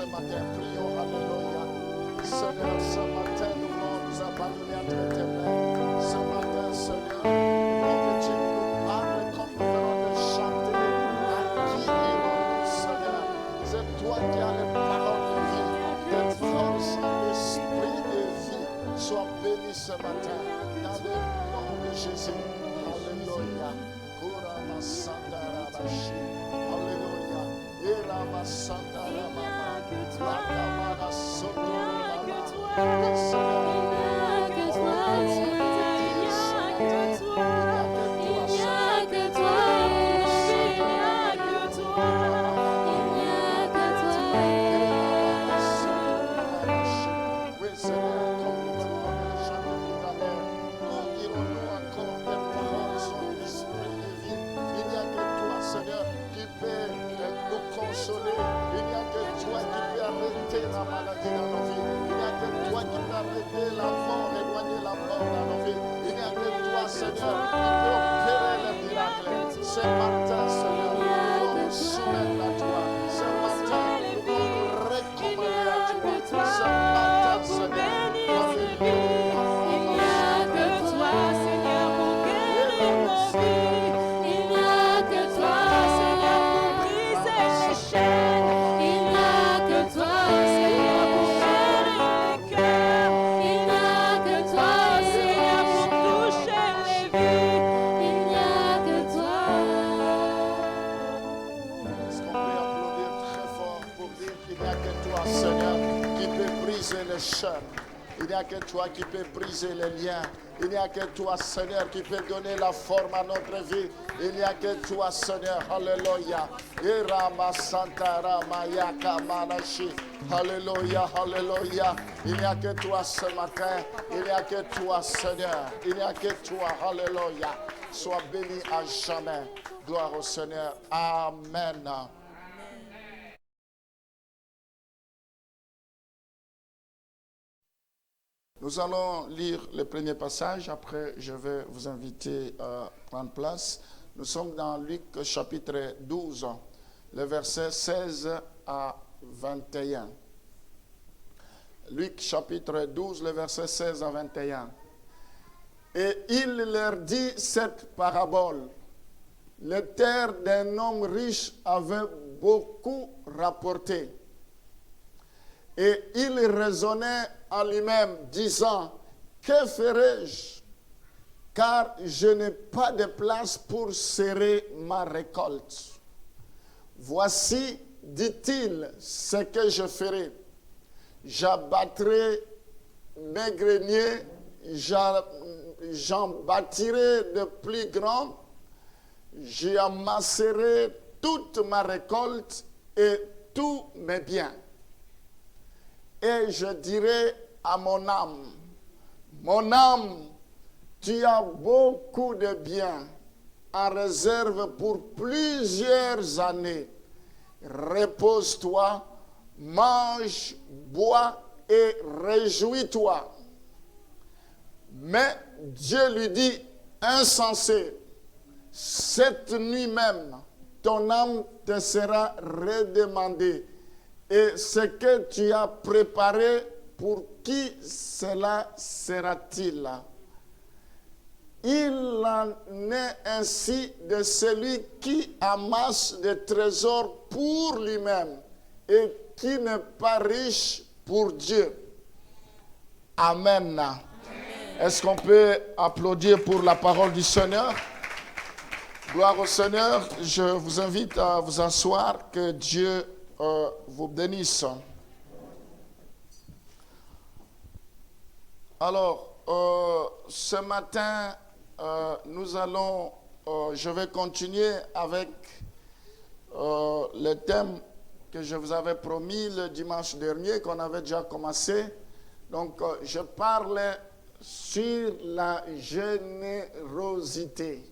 ce matin. Prions, alléluia. Seigneur, ce matin, nous voulons nous abandonner entre tes mains. Ce matin, Seigneur, nous voulons que tu nous parles comme nous venons de chanter. À qui irons-nous, Seigneur? C'est toi qui as les paroles de vie. Tes forces en l'esprit de vie. Sois béni ce matin. Dans le nom de Jésus. Alléluia. Kurama Santa Rabashi. Alléluia. Irama Santa Ramama. Lakamana Soto Rama. Le Seigneur. que toi, oui, Seigneur, comme nous venons de le chanter tout à l'heure, où irons-nous encore des paroles son esprit de vie? Il n'y a que toi, Seigneur, qui peut nous consoler. Il n'y a que toi qui peut arrêter la maladie dans nos vies. Il n'y a que toi qui peut arrêter la mort, éloigner la mort dans nos vies. Il n'y a que toi, Seigneur, qui peut opérer les miracles. Ce matin, Seigneur, nous voulons nous soumettre à toi. Ce matin, nous voulons nous recommander à toi. Ce matin, Seigneur, les chaînes. Il n'y a que toi qui peux briser les liens. Il n'y a que toi, Seigneur, qui peut donner la forme à notre vie. Il n'y a que toi, Seigneur. Alléluia. Irama Santa Ramaya Kamanashi. Alléluia, alléluia. Il n'y a que toi ce matin. Il n'y a que toi, Seigneur. Il n'y a que toi. Alléluia. Sois béni à jamais. Gloire au Seigneur. Amen. Nous allons lire le premier passage, après je vais vous inviter à prendre place. Nous sommes dans Luc chapitre 12, le verset 16 à 21. Luc chapitre 12, le verset 16 à 21. Et il leur dit cette parabole. Les terres d'un homme riche avait beaucoup rapporté. Et il raisonnait en lui-même, disant, que ferai-je? Car je n'ai pas de place pour serrer ma récolte. Voici, dit-il, ce que je ferai. J'abattrai mes greniers, j'en bâtirai de plus grands, j'y amasserai toute ma récolte et tous mes biens. Et je dirai à mon âme, tu as beaucoup de biens en réserve pour plusieurs années. Repose-toi, mange, bois et réjouis-toi. Mais Dieu lui dit, insensé, cette nuit même, ton âme te sera redemandée. Et ce que tu as préparé, pour qui cela sera-t-il? Il en est ainsi de celui qui amasse des trésors pour lui-même et qui n'est pas riche pour Dieu. Amen. Amen. Est-ce qu'on peut applaudir pour la parole du Seigneur? Gloire au Seigneur. Je vous invite à vous asseoir, que Dieu vous bénisse. Alors, ce matin, je vais continuer avec le thème que je vous avais promis le dimanche dernier, qu'on avait déjà commencé. Donc, je parle sur la générosité.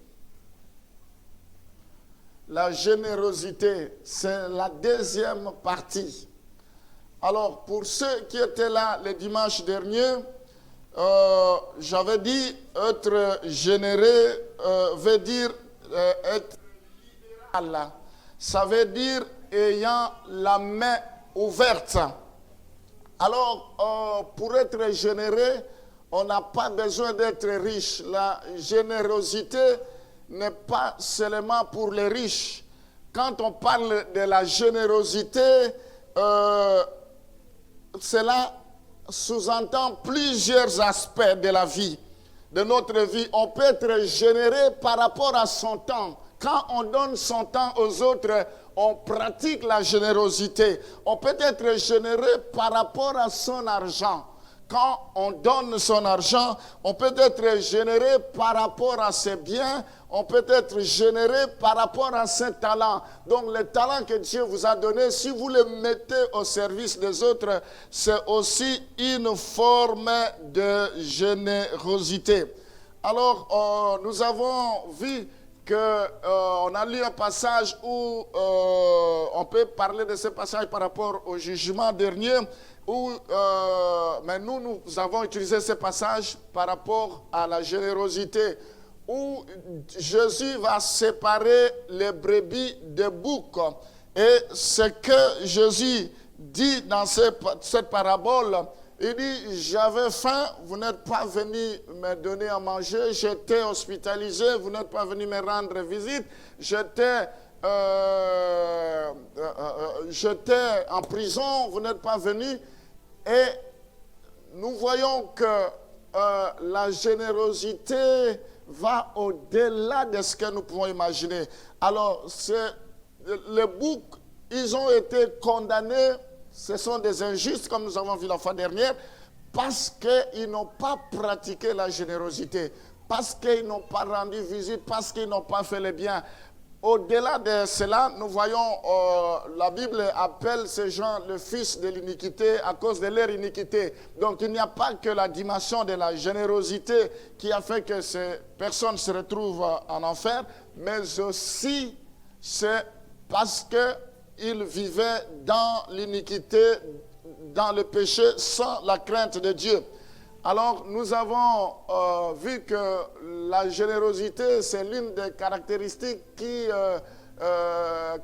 La générosité, c'est la deuxième partie. Alors, pour ceux qui étaient là le dimanche dernier, j'avais dit être généreux veut dire être libéral. Ça veut dire ayant la main ouverte. Alors, pour être généreux, on n'a pas besoin d'être riche. La générosité n'est pas seulement pour les riches. Quand on parle de la générosité, cela sous-entend plusieurs aspects de la vie, de notre vie. On peut être généreux par rapport à son temps. Quand on donne son temps aux autres, on pratique la générosité. On peut être généreux par rapport à son argent. Quand on donne son argent, on peut être généreux par rapport à ses biens, on peut être généreux par rapport à ses talents. Donc les talents que Dieu vous a donnés, si vous les mettez au service des autres, c'est aussi une forme de générosité. Alors, nous avons vu qu'on a lu un passage où on peut parler de ce passage par rapport au jugement dernier, mais nous avons utilisé ce passage par rapport à la générosité, où Jésus va séparer les brebis des boucs. Et ce que Jésus dit dans cette parabole, il dit, j'avais faim, vous n'êtes pas venu me donner à manger, j'étais hospitalisé, vous n'êtes pas venu me rendre visite, j'étais en prison, vous n'êtes pas venu. Et nous voyons que la générosité va au-delà de ce que nous pouvons imaginer. Alors, les boucs, ils ont été condamnés. Ce sont des injustes, comme nous avons vu la fois dernière, parce qu'ils n'ont pas pratiqué la générosité, parce qu'ils n'ont pas rendu visite, parce qu'ils n'ont pas fait le bien. Au-delà de cela, nous voyons, la Bible appelle ces gens le fils de l'iniquité à cause de leur iniquité. Donc il n'y a pas que la dimension de la générosité qui a fait que ces personnes se retrouvent en enfer, mais aussi c'est parce que ils vivaient dans l'iniquité, dans le péché, sans la crainte de Dieu. Alors, nous avons vu que la générosité, c'est l'une des caractéristiques qui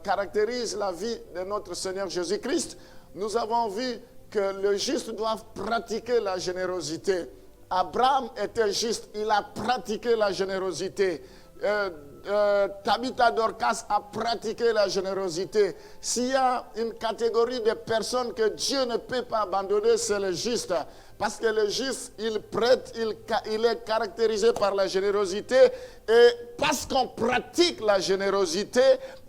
caractérise la vie de notre Seigneur Jésus-Christ. Nous avons vu que le juste doit pratiquer la générosité. Abraham était juste, il a pratiqué la générosité. Tabitha Dorcas a pratiqué la générosité. S'il y a une catégorie de personnes que Dieu ne peut pas abandonner, c'est le juste. Parce que le juste, il prête, il est caractérisé par la générosité. Et parce qu'on pratique la générosité,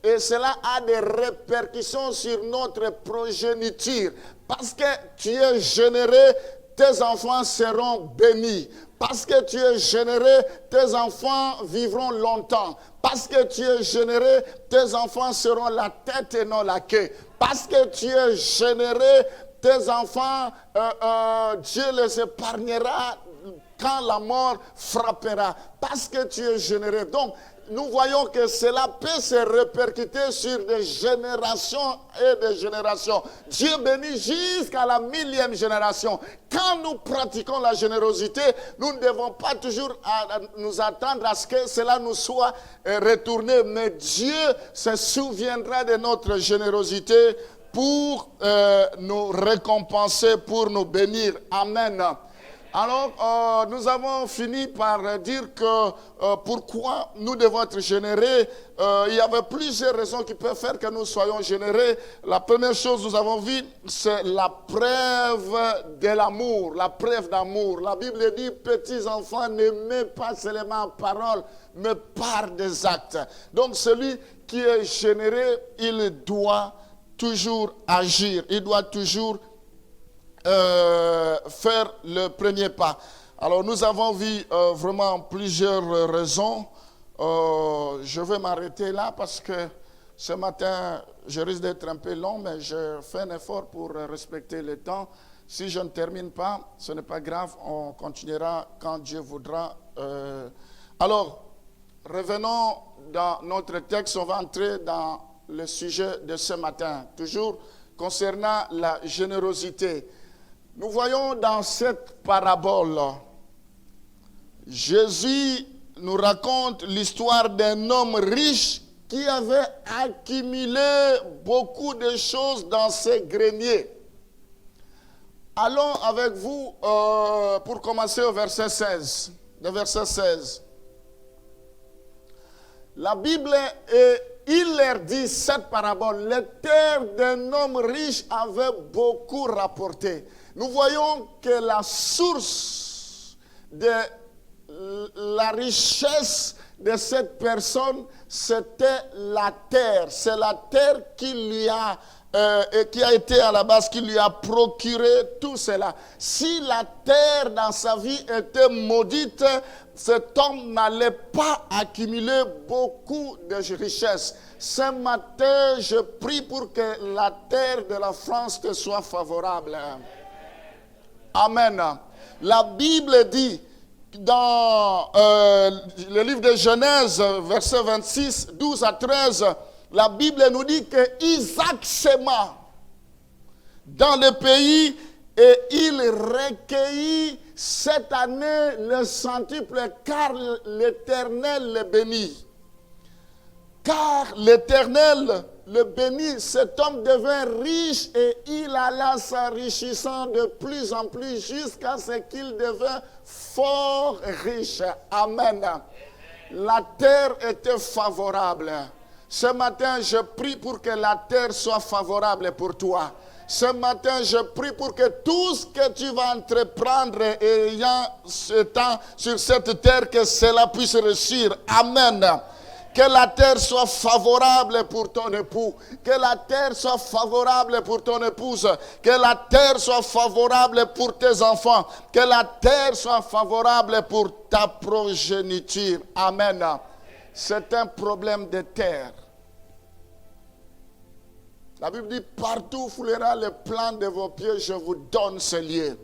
et cela a des répercussions sur notre progéniture. Parce que tu es généreux, tes enfants seront bénis. Parce que tu es généreux, tes enfants vivront longtemps. Parce que tu es généreux, tes enfants seront la tête et non la queue. Parce que tu es généreux, tes enfants, Dieu les épargnera quand la mort frappera. Parce que tu es généreux. Donc, nous voyons que cela peut se répercuter sur des générations et des générations. Dieu bénit jusqu'à la 1000e génération. Quand nous pratiquons la générosité, nous ne devons pas toujours nous attendre à ce que cela nous soit retourné. Mais Dieu se souviendra de notre générosité pour nous récompenser, pour nous bénir. Amen. Alors, nous avons fini par dire que pourquoi nous devons être généreux. Il y avait plusieurs raisons qui peuvent faire que nous soyons généreux. La première chose, nous avons vu, c'est la preuve de l'amour, la preuve d'amour. La Bible dit, petits enfants, n'aimez pas seulement en parole, mais par des actes. Donc, celui qui est généreux, il doit toujours agir, il doit toujours faire le premier pas. Alors nous avons vu vraiment plusieurs raisons. Je vais m'arrêter là parce que ce matin, je risque d'être un peu long, mais je fais un effort pour respecter le temps. Si je ne termine pas, ce n'est pas grave, on continuera quand Dieu voudra. Alors, revenons dans notre texte, on va entrer dans le sujet de ce matin, toujours concernant la générosité. Nous voyons dans cette parabole, Jésus nous raconte l'histoire d'un homme riche qui avait accumulé beaucoup de choses dans ses greniers. Allons avec vous pour commencer au verset 16. Le verset 16. La Bible, il leur dit cette parabole. Les terres d'un homme riche avaient beaucoup rapporté. Nous voyons que la source de la richesse de cette personne, c'était la terre. C'est la terre qui lui a qui a été à la base, qui lui a procuré tout cela. Si la terre dans sa vie était maudite, cet homme n'allait pas accumuler beaucoup de richesses. Ce matin, je prie pour que la terre de la France te soit favorable. Amen. La Bible dit dans le livre de Genèse, verset 26, 12 à 13, la Bible nous dit que Isaac s'aima dans le pays et il recueillit cette année le centuple car l'Éternel le bénit. Car l'Éternel le bénit, cet homme devint riche et il alla s'enrichissant de plus en plus jusqu'à ce qu'il devint fort riche. Amen. La terre était favorable. Ce matin, je prie pour que la terre soit favorable pour toi. Ce matin, je prie pour que tout ce que tu vas entreprendre ayant ce temps sur cette terre, que cela puisse réussir. Amen. Que la terre soit favorable pour ton époux. Que la terre soit favorable pour ton épouse. Que la terre soit favorable pour tes enfants. Que la terre soit favorable pour ta progéniture. Amen. C'est un problème de terre. La Bible dit, partout où foulera le plan de vos pieds, je vous donne ce lieu.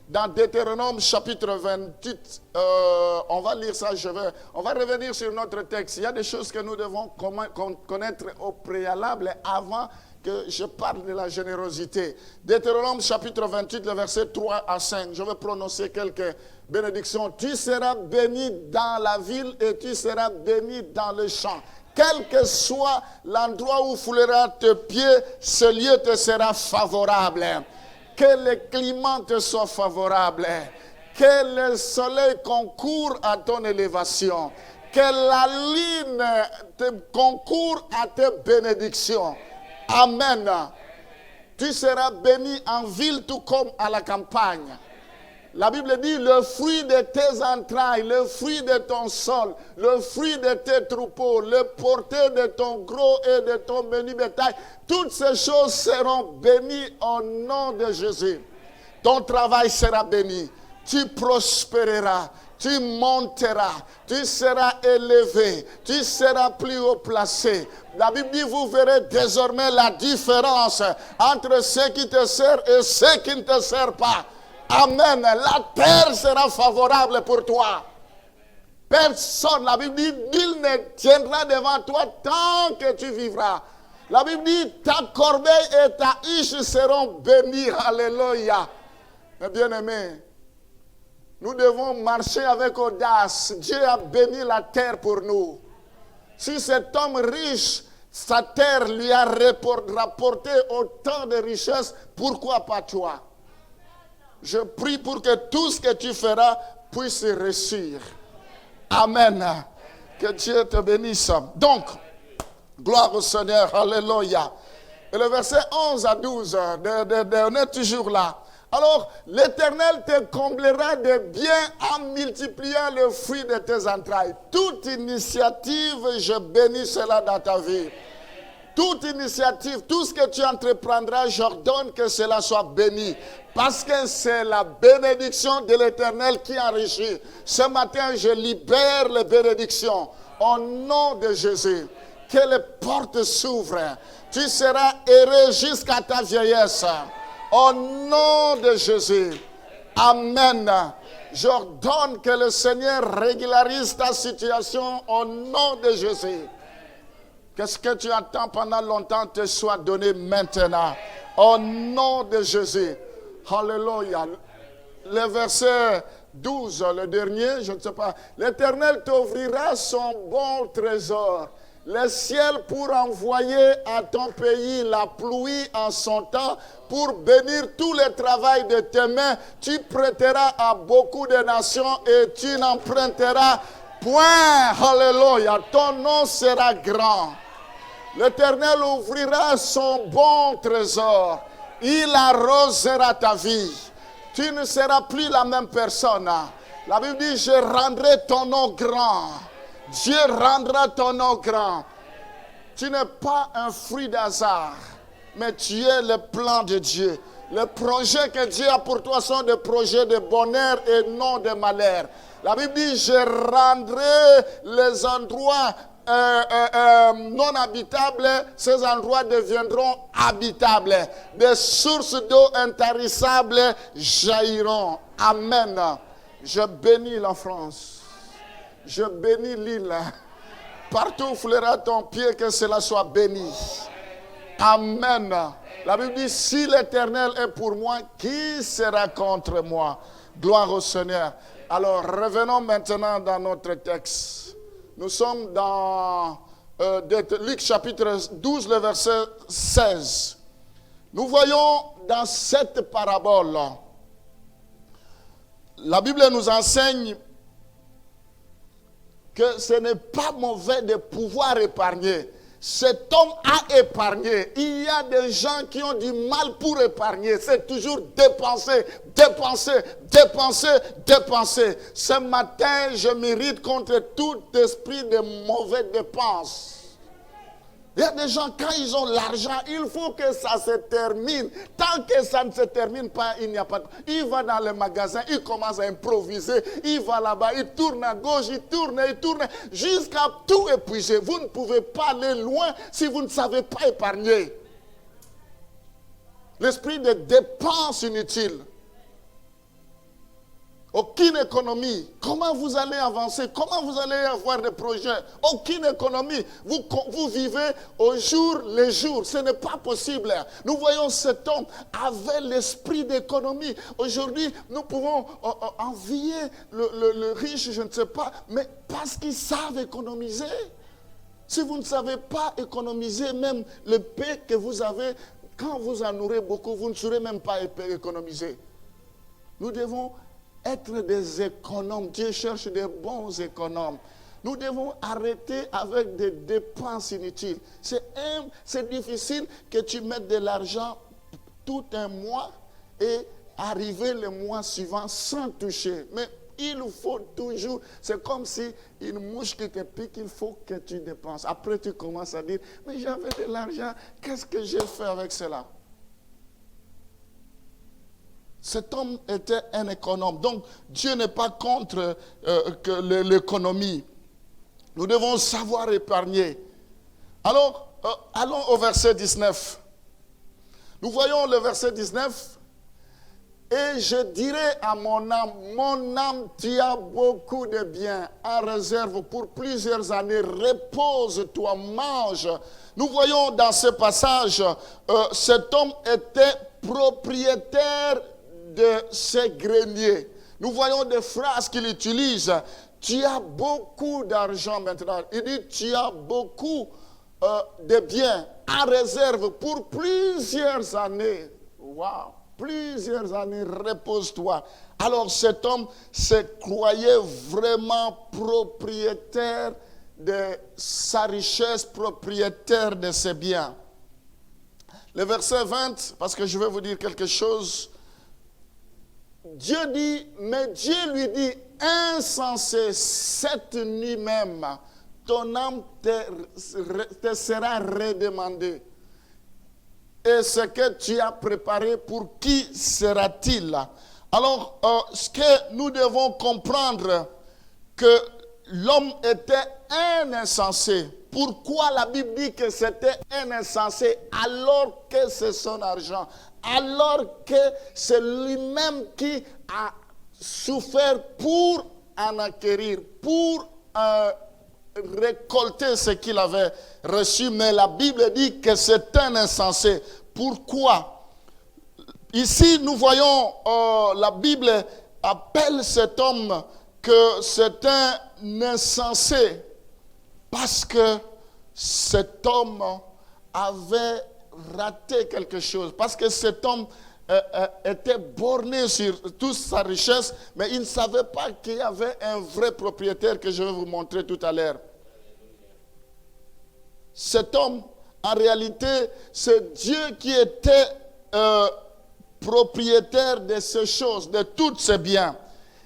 Dans Deutéronome chapitre 28, on va lire ça, on va revenir sur notre texte. Il y a des choses que nous devons connaître au préalable avant que je parle de la générosité. Deutéronome chapitre 28, le verset 3 à 5. Je vais prononcer quelques bénédictions. Tu seras béni dans la ville et tu seras béni dans le champ. Quel que soit l'endroit où foulera tes pieds, ce lieu te sera favorable. Que le climat te soit favorable. Que le soleil concourt à ton élévation. Que la lune te concourt à tes bénédictions. Amen. Tu seras béni en ville tout comme à la campagne. La Bible dit, le fruit de tes entrailles, le fruit de ton sol, le fruit de tes troupeaux, le porté de ton gros et de ton menu bétail, toutes ces choses seront bénies au nom de Jésus. Ton travail sera béni, tu prospéreras, tu monteras, tu seras élevé, tu seras plus haut placé. La Bible dit, vous verrez désormais la différence entre ce qui te sert et ce qui ne te sert pas. Amen. La terre sera favorable pour toi. Personne, la Bible dit, nul ne tiendra devant toi tant que tu vivras. La Bible dit, ta corbeille et ta huche seront bénies. Alléluia. Mes bien-aimés, nous devons marcher avec audace. Dieu a béni la terre pour nous. Si cet homme riche, sa terre lui a rapporté autant de richesses, pourquoi pas toi? Je prie pour que tout ce que tu feras puisse réussir. Amen. Que Dieu te bénisse. Donc, gloire au Seigneur. Alléluia. Et le verset 11 à 12, on est toujours là. Alors, l'Éternel te comblera de biens en multipliant le fruit de tes entrailles. Toute initiative, je bénis cela dans ta vie. Toute initiative, tout ce que tu entreprendras, j'ordonne que cela soit béni. Parce que c'est la bénédiction de l'Éternel qui enrichit. Ce matin, je libère les bénédictions au nom de Jésus. Que les portes s'ouvrent. Tu seras heureux jusqu'à ta vieillesse. Au nom de Jésus. Amen. J'ordonne que le Seigneur régularise ta situation au nom de Jésus. Que ce que tu attends pendant longtemps te soit donné maintenant. Au nom de Jésus. Alléluia. Le verset 12, le dernier, je ne sais pas. L'Éternel t'ouvrira son bon trésor les ciels pour envoyer à ton pays la pluie en son temps, pour bénir tout le travail de tes mains. Tu prêteras à beaucoup de nations et tu n'emprunteras point. Alléluia. Ton nom sera grand. L'Éternel ouvrira son bon trésor. Il arrosera ta vie. Tu ne seras plus la même personne. La Bible dit, je rendrai ton nom grand. Dieu rendra ton nom grand. Tu n'es pas un fruit d'hasard, mais tu es le plan de Dieu. Les projets que Dieu a pour toi sont des projets de bonheur et non de malheur. La Bible dit, je rendrai les endroits non habitables, ces endroits deviendront habitables. Des sources d'eau intarissables jailliront. Amen. Je bénis la France. Je bénis l'île. Partout où foulera ton pied, que cela soit béni. Amen. La Bible dit, si l'Éternel est pour moi, qui sera contre moi? Gloire au Seigneur. Alors, revenons maintenant dans notre texte. Nous sommes dans Luc chapitre 12, le verset 16. Nous voyons dans cette parabole, la Bible nous enseigne que ce n'est pas mauvais de pouvoir épargner. Cet homme a épargné. Il y a des gens qui ont du mal pour épargner. C'est toujours dépenser, dépenser, dépenser, dépenser. Ce matin, je m'irrite contre tout esprit de mauvaises dépenses. Il y a des gens, quand ils ont l'argent, il faut que ça se termine. Tant que ça ne se termine pas, il n'y a pas de... Il va dans le magasin, il commence à improviser. Il va là-bas, il tourne à gauche, il tourne, jusqu'à tout épuiser. Vous ne pouvez pas aller loin si vous ne savez pas épargner. L'esprit de dépense inutile. Aucune économie. Comment vous allez avancer? Comment vous allez avoir des projets? Aucune économie. Vous vivez au jour le jour. Ce n'est pas possible. Nous voyons cet homme avait l'esprit d'économie. Aujourd'hui, nous pouvons envier le riche, je ne sais pas, mais parce qu'ils savent économiser. Si vous ne savez pas économiser, même le paix que vous avez, quand vous en aurez beaucoup, vous ne saurez même pas économiser. Nous devons être des économes. Dieu cherche des bons économes. Nous devons arrêter avec des dépenses inutiles. C'est difficile que tu mettes de l'argent tout un mois et arriver le mois suivant sans toucher. Mais il faut toujours, c'est comme si une mouche qui te pique, il faut que tu dépenses. Après tu commences à dire, mais j'avais de l'argent, qu'est-ce que j'ai fait avec cela? Cet homme était un économe. Donc, Dieu n'est pas contre l'économie. Nous devons savoir épargner. Alors, allons au verset 19. Nous voyons le verset 19. Et je dirai à mon âme, tu as beaucoup de biens en réserve pour plusieurs années. Repose-toi, mange. Nous voyons dans ce passage, cet homme était propriétaire de ses greniers. Nous voyons des phrases qu'il utilise. Tu as beaucoup d'argent maintenant. Il dit, tu as beaucoup de biens en réserve pour plusieurs années. Waouh! Plusieurs années, repose-toi. Alors cet homme se croyait vraiment propriétaire de sa richesse, propriétaire de ses biens. Le verset 20, parce que je vais vous dire quelque chose. Dieu dit, mais Dieu lui dit, insensé, cette nuit même, ton âme te sera redemandée. Et ce que tu as préparé, pour qui sera-t-il? Alors, ce que nous devons comprendre, que l'homme était un insensé. Pourquoi la Bible dit que c'était un insensé alors que c'est son argent? Alors que c'est lui-même qui a souffert pour en acquérir, pour récolter ce qu'il avait reçu. Mais la Bible dit que c'est un insensé. Pourquoi? Ici, nous voyons, la Bible appelle cet homme que c'est un insensé. Parce que cet homme avait raté quelque chose. Parce que cet homme était borné sur toute sa richesse, mais il ne savait pas qu'il y avait un vrai propriétaire que je vais vous montrer tout à l'heure. Cet homme, en réalité, c'est Dieu qui était propriétaire de ces choses, de tous ces biens.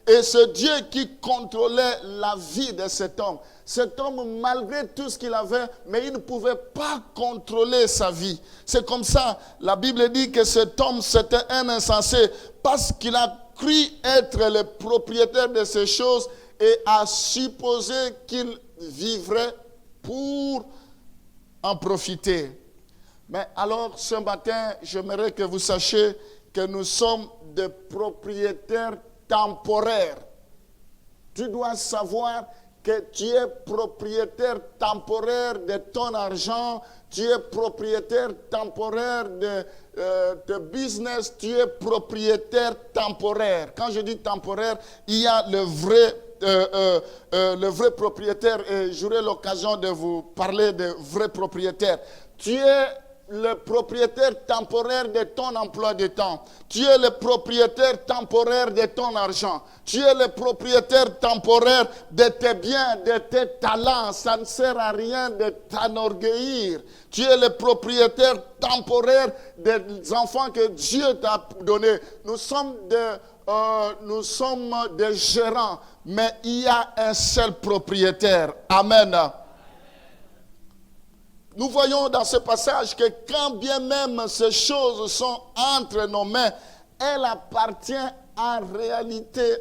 Et c'est Dieu qui contrôlait la vie de cet homme. Cet homme, malgré tout ce qu'il avait, mais il ne pouvait pas contrôler sa vie. C'est comme ça, la Bible dit que cet homme, c'était un insensé, parce qu'il a cru être le propriétaire de ces choses et a supposé qu'il vivrait pour en profiter. Mais alors, ce matin, j'aimerais que vous sachiez que nous sommes des propriétaires temporaire. Tu dois savoir que tu es propriétaire temporaire de ton argent, tu es propriétaire temporaire de business, tu es propriétaire temporaire. Quand je dis temporaire, il y a le vrai propriétaire, et j'aurai l'occasion de vous parler de vrai propriétaire. Tu es le propriétaire temporaire de ton emploi de temps. Tu es le propriétaire temporaire de ton argent. Tu es le propriétaire temporaire de tes biens, de tes talents. Ça ne sert à rien de t'enorgueillir. Tu es le propriétaire temporaire des enfants que Dieu t'a donnés. Nous sommes des gérants, mais il y a un seul propriétaire. Amen. Nous voyons dans ce passage que quand bien même ces choses sont entre nos mains, elles appartiennent en réalité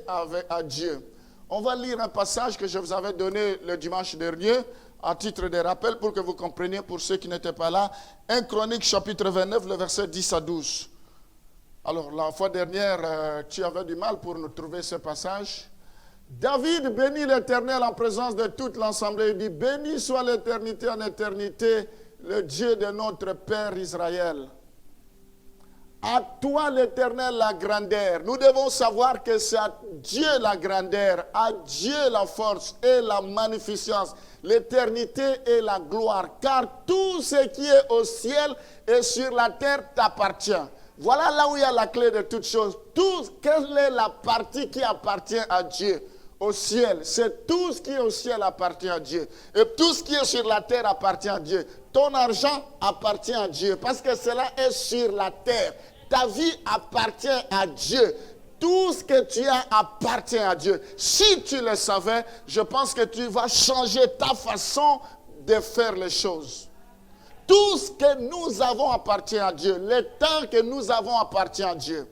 à Dieu. On va lire un passage que je vous avais donné le dimanche dernier, à titre de rappel, pour que vous compreniez, pour ceux qui n'étaient pas là. 1 Chronique chapitre 29, le verset 10 à 12. Alors, la fois dernière, tu avais du mal pour nous trouver ce passage. David bénit l'Éternel en présence de toute l'assemblée. Il dit, béni soit l'éternité en éternité, le Dieu de notre Père Israël. À toi l'Éternel la grandeur. Nous devons savoir que c'est à Dieu la grandeur, à Dieu la force et la magnificence, l'éternité et la gloire. Car tout ce qui est au ciel et sur la terre t'appartient. Voilà là où il y a la clé de toutes choses. Quelle est la partie qui appartient à Dieu? Au ciel, c'est tout ce qui est au ciel appartient à Dieu. Et tout ce qui est sur la terre appartient à Dieu. Ton argent appartient à Dieu parce que cela est sur la terre. Ta vie appartient à Dieu. Tout ce que tu as appartient à Dieu. Si tu le savais, je pense que tu vas changer ta façon de faire les choses. Tout ce que nous avons appartient à Dieu. Le temps que nous avons appartient à Dieu.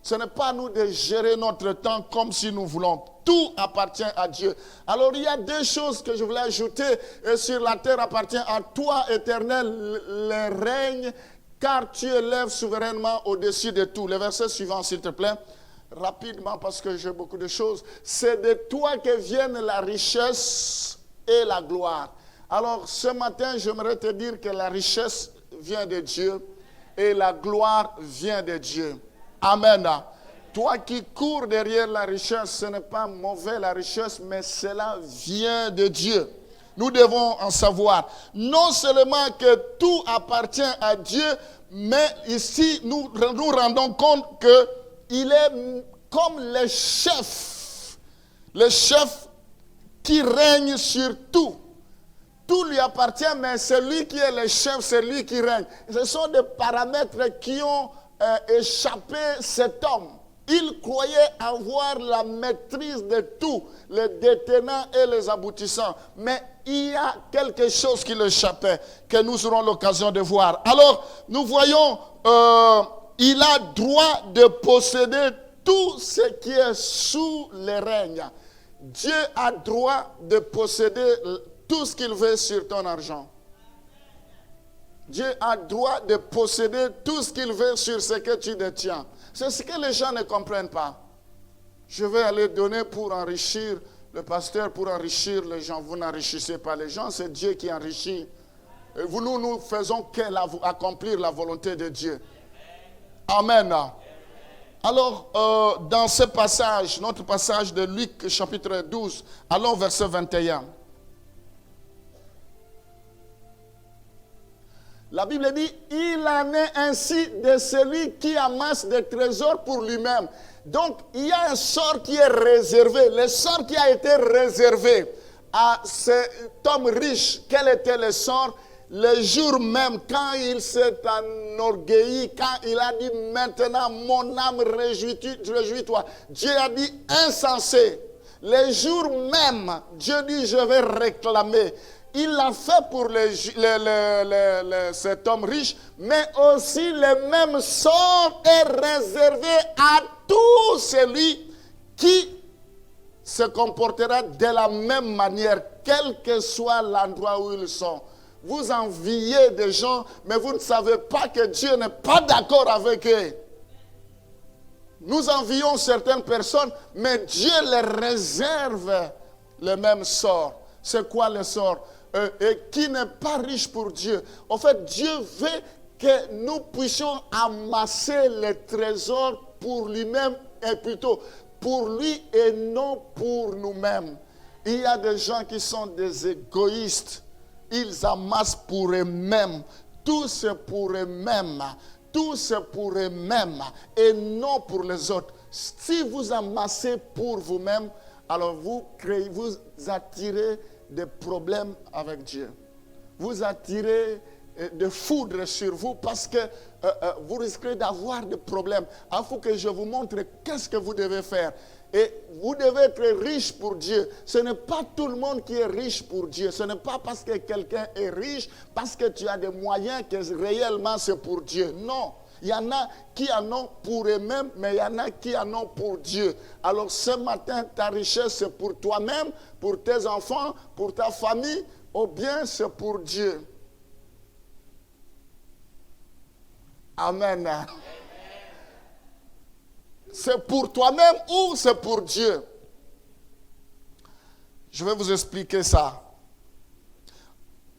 Ce n'est pas à nous de gérer notre temps comme si nous voulons. Tout appartient à Dieu. Alors il y a deux choses que je voulais ajouter. Et sur la terre appartient à toi, Éternel, le règne, car tu élèves souverainement au-dessus de tout. Le verset suivant, s'il te plaît. Rapidement, parce que j'ai beaucoup de choses. C'est de toi que viennent la richesse et la gloire. Alors ce matin, j'aimerais te dire que la richesse vient de Dieu et la gloire vient de Dieu. Amen. Toi qui cours derrière la richesse, ce n'est pas mauvais la richesse, mais cela vient de Dieu. Nous devons en savoir. Non seulement que tout appartient à Dieu, mais ici nous nous rendons compte qu'il est comme le chef qui règne sur tout. Tout lui appartient, mais celui qui est le chef, c'est lui qui règne. Ce sont des paramètres qui ont échappé cet homme. Il croyait avoir la maîtrise de tout, les détenants et les aboutissants. Mais il y a quelque chose qui l'échappait, que nous aurons l'occasion de voir. Alors, nous voyons, il a droit de posséder tout ce qui est sous le règne. Dieu a droit de posséder tout ce qu'il veut sur ton argent. Dieu a droit de posséder tout ce qu'il veut sur ce que tu détiens. C'est ce que les gens ne comprennent pas. Je vais aller donner pour enrichir le pasteur, pour enrichir les gens. Vous n'enrichissez pas les gens, c'est Dieu qui enrichit. Et nous faisons qu'accomplir la volonté de Dieu. Amen. Alors, dans ce passage, notre passage de Luc chapitre 12, allons au verset 21. La Bible dit, il en est ainsi de celui qui amasse des trésors pour lui-même. Donc, il y a un sort qui est réservé. Le sort qui a été réservé à cet homme riche, quel était le sort? Le jour même, quand il s'est enorgueilli, quand il a dit, maintenant, mon âme, réjouis-toi. Dieu a dit, insensé. Le jour même, Dieu dit, je vais réclamer. Il l'a fait pour cet homme riche, mais aussi le même sort est réservé à tout celui qui se comportera de la même manière, quel que soit l'endroit où ils sont. Vous enviez des gens, mais vous ne savez pas que Dieu n'est pas d'accord avec eux. Nous envions certaines personnes, mais Dieu les réserve le même sort. C'est quoi le sort? Et qui n'est pas riche pour Dieu. En fait, Dieu veut que nous puissions amasser les trésors pour lui-même, et plutôt pour lui et non pour nous-mêmes. Il y a des gens qui sont des égoïstes. Ils amassent pour eux-mêmes. Tout c'est pour eux-mêmes. Tout c'est pour eux-mêmes et non pour les autres. Si vous amassez pour vous-même, alors vous attirez des problèmes avec Dieu. Vous attirez de foudre sur vous parce que vous risquez d'avoir des problèmes. Il faut que je vous montre qu'est-ce que vous devez faire. Et vous devez être riche pour Dieu. Ce n'est pas tout le monde qui est riche pour Dieu. Ce n'est pas parce que quelqu'un est riche, parce que tu as des moyens que réellement c'est pour Dieu. Non. Il y en a qui en ont pour eux-mêmes, mais il y en a qui en ont pour Dieu. Alors ce matin, ta richesse, c'est pour toi-même, pour tes enfants, pour ta famille, ou bien c'est pour Dieu. Amen. C'est pour toi-même ou c'est pour Dieu? Je vais vous expliquer ça.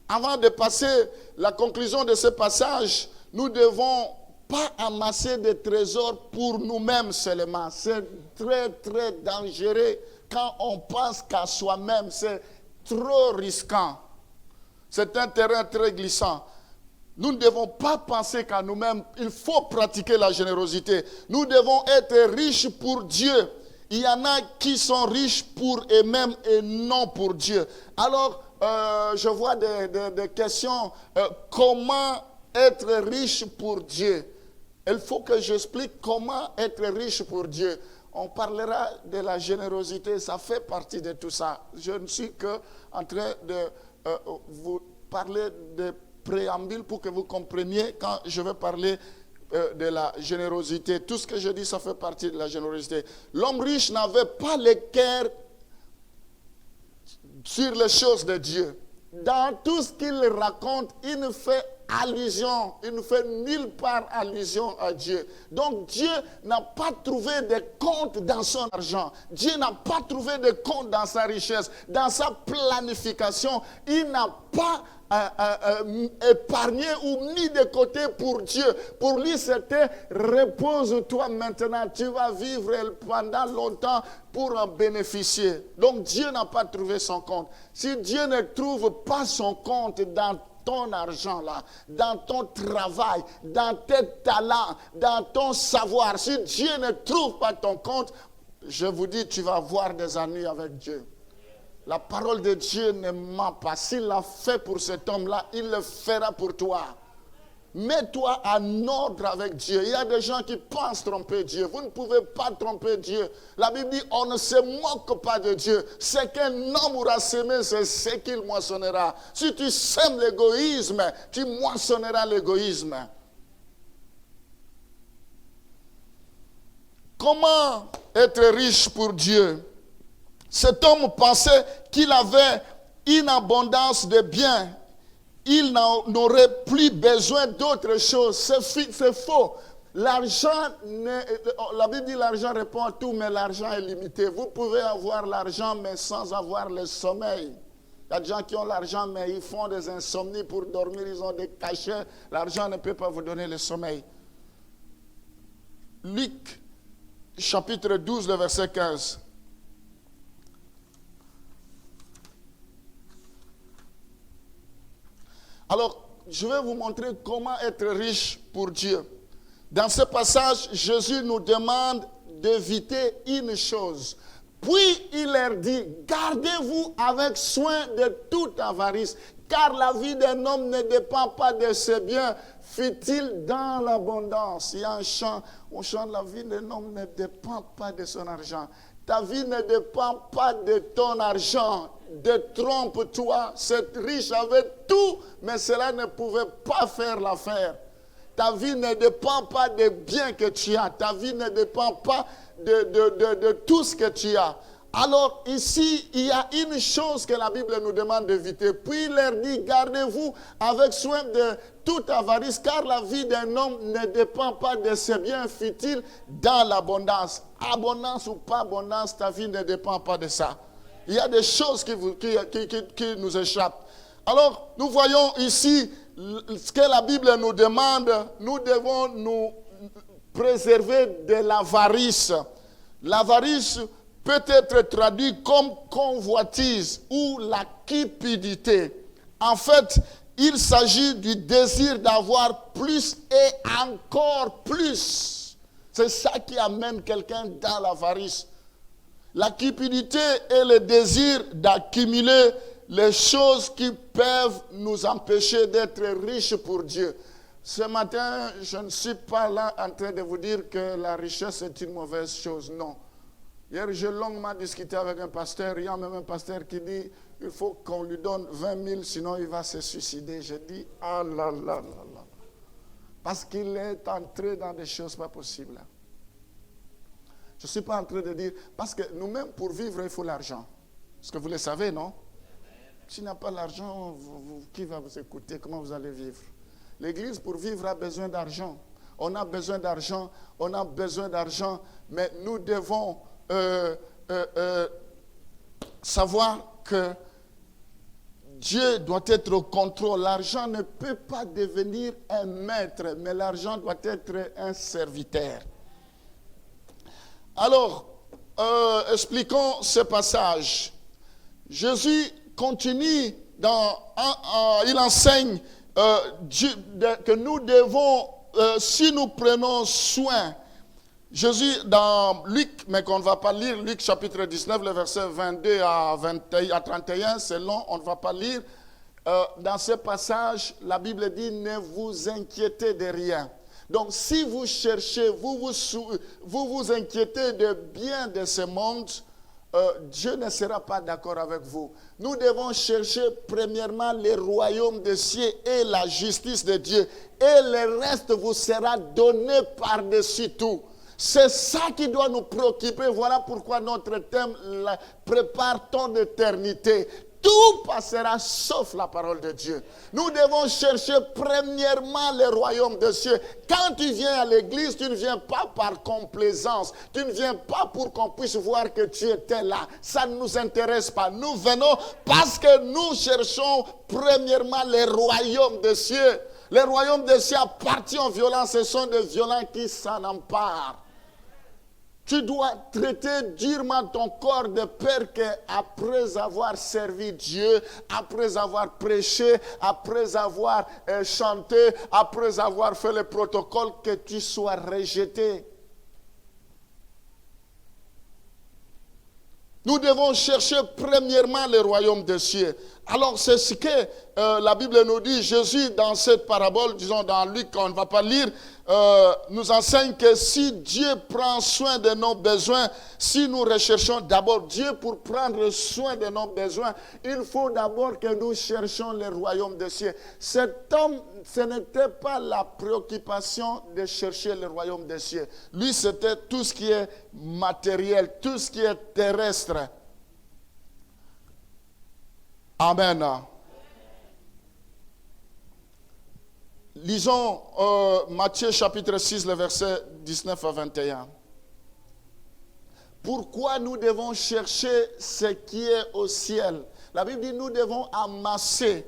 Avant de passer la conclusion de ce passage, nous devons pas amasser des trésors pour nous-mêmes seulement. C'est très, très dangereux quand on pense qu'à soi-même. C'est trop risquant. C'est un terrain très glissant. Nous ne devons pas penser qu'à nous-mêmes. Il faut pratiquer la générosité. Nous devons être riches pour Dieu. Il y en a qui sont riches pour eux-mêmes et non pour Dieu. Alors, je vois des questions. Comment être riche pour Dieu? Il faut que j'explique comment être riche pour Dieu. On parlera de la générosité, ça fait partie de tout ça. Je ne suis qu'en train de vous parler de préambule pour que vous compreniez quand je vais parler de la générosité. Tout ce que je dis, ça fait partie de la générosité. L'homme riche n'avait pas le cœur sur les choses de Dieu. Dans tout ce qu'il raconte, il ne fait allusion, il ne fait nulle part allusion à Dieu. Donc Dieu n'a pas trouvé de compte dans son argent. Dieu n'a pas trouvé de compte dans sa richesse, dans sa planification. Il n'a pas épargné ou mis de côté pour Dieu. Pour lui, c'était repose-toi maintenant. Tu vas vivre pendant longtemps pour en bénéficier. Donc Dieu n'a pas trouvé son compte. Si Dieu ne trouve pas son compte dans ton argent là, dans ton travail, dans tes talents, dans ton savoir, si Dieu ne trouve pas ton compte, je vous dis, tu vas avoir des ennuis avec Dieu. La parole de Dieu ne ment pas. S'il l'a fait pour cet homme-là, il le fera pour toi. Mets-toi en ordre avec Dieu. Il y a des gens qui pensent tromper Dieu. Vous ne pouvez pas tromper Dieu. La Bible dit, on ne se moque pas de Dieu. Ce qu'un homme aura semé, c'est ce qu'il moissonnera. Si tu sèmes l'égoïsme, tu moissonneras l'égoïsme. Comment être riche pour Dieu? Cet homme pensait qu'il avait une abondance de biens. Il n'aurait plus besoin d'autre chose. C'est faux. L'argent, la Bible dit l'argent répond à tout, mais l'argent est limité. Vous pouvez avoir l'argent, mais sans avoir le sommeil. Il y a des gens qui ont l'argent, mais ils font des insomnies pour dormir, ils ont des cachets. L'argent ne peut pas vous donner le sommeil. Luc, chapitre 12, le verset 15. Alors, je vais vous montrer comment être riche pour Dieu. Dans ce passage, Jésus nous demande d'éviter une chose. Puis il leur dit, gardez-vous avec soin de toute avarice, car la vie d'un homme ne dépend pas de ses biens, fut-il dans l'abondance. Il y a un chant, on chante, la vie d'un homme ne dépend pas de son argent. Ta vie ne dépend pas de ton argent. Détrompe-toi, cet riche avait tout, mais cela ne pouvait pas faire l'affaire. Ta vie ne dépend pas des biens que tu as. Ta vie ne dépend pas de tout ce que tu as. Alors ici, il y a une chose que la Bible nous demande d'éviter. Puis il leur dit, gardez-vous avec soin de toute avarice, car la vie d'un homme ne dépend pas de ses biens, fut-il dans l'abondance. Abondance ou pas abondance, ta vie ne dépend pas de ça. Il y a des choses qui nous échappent. Alors, nous voyons ici ce que la Bible nous demande. Nous devons nous préserver de l'avarice. L'avarice peut être traduit comme convoitise ou la cupidité. En fait, il s'agit du désir d'avoir plus et encore plus. C'est ça qui amène quelqu'un dans l'avarice. La cupidité est le désir d'accumuler les choses qui peuvent nous empêcher d'être riches pour Dieu. Ce matin, je ne suis pas là en train de vous dire que la richesse est une mauvaise chose. Non. Hier, j'ai longuement discuté avec un pasteur. Il y a même un pasteur qui dit il faut qu'on lui donne 20 000, sinon il va se suicider. J'ai dit ah là là là là. Parce qu'il est entré dans des choses pas possibles. Je ne suis pas en train de dire, parce que nous-mêmes, pour vivre, il faut l'argent. Est-ce que vous le savez, non? S'il n'y a pas l'argent, qui va vous écouter? Comment vous allez vivre? L'Église, pour vivre, a besoin d'argent. On a besoin d'argent, mais nous devons savoir que Dieu doit être au contrôle. L'argent ne peut pas devenir un maître, mais l'argent doit être un serviteur. Alors, expliquons ce passage. Jésus continue, il enseigne que nous devons, si nous prenons soin, Jésus dans Luc, mais qu'on ne va pas lire, Luc chapitre 19, le verset 22 à 31, c'est long, on ne va pas lire. Dans ce passage, la Bible dit, ne vous inquiétez de rien. Donc, si vous cherchez, vous vous inquiétez de bien de ce monde, Dieu ne sera pas d'accord avec vous. Nous devons chercher premièrement le royaume des cieux et la justice de Dieu. Et le reste vous sera donné par-dessus tout. C'est ça qui doit nous préoccuper. Voilà pourquoi notre thème, prépare ton éternité. Tout passera sauf la parole de Dieu. Nous devons chercher premièrement le royaume des cieux. Quand tu viens à l'église, tu ne viens pas par complaisance. Tu ne viens pas pour qu'on puisse voir que tu étais là. Ça ne nous intéresse pas. Nous venons parce que nous cherchons premièrement le royaume des cieux. Le royaume des cieux appartient aux violents. Ce sont des violents qui s'en emparent. Tu dois traiter durement ton corps de peur qu'après avoir servi Dieu, après avoir prêché, après avoir chanté, après avoir fait le protocole, que tu sois rejeté. Nous devons chercher premièrement le royaume des cieux. Alors c'est ce que la Bible nous dit. Jésus dans cette parabole, disons dans Luc, on ne va pas lire, nous enseigne que si Dieu prend soin de nos besoins, si nous recherchons d'abord Dieu pour prendre soin de nos besoins, il faut d'abord que nous cherchions le royaume des cieux. Cet homme, ce n'était pas la préoccupation de chercher le royaume des cieux. Lui, c'était tout ce qui est matériel, tout ce qui est terrestre. Amen. Lisons Matthieu chapitre 6, le verset 19 à 21. Pourquoi nous devons chercher ce qui est au ciel? La Bible dit nous devons amasser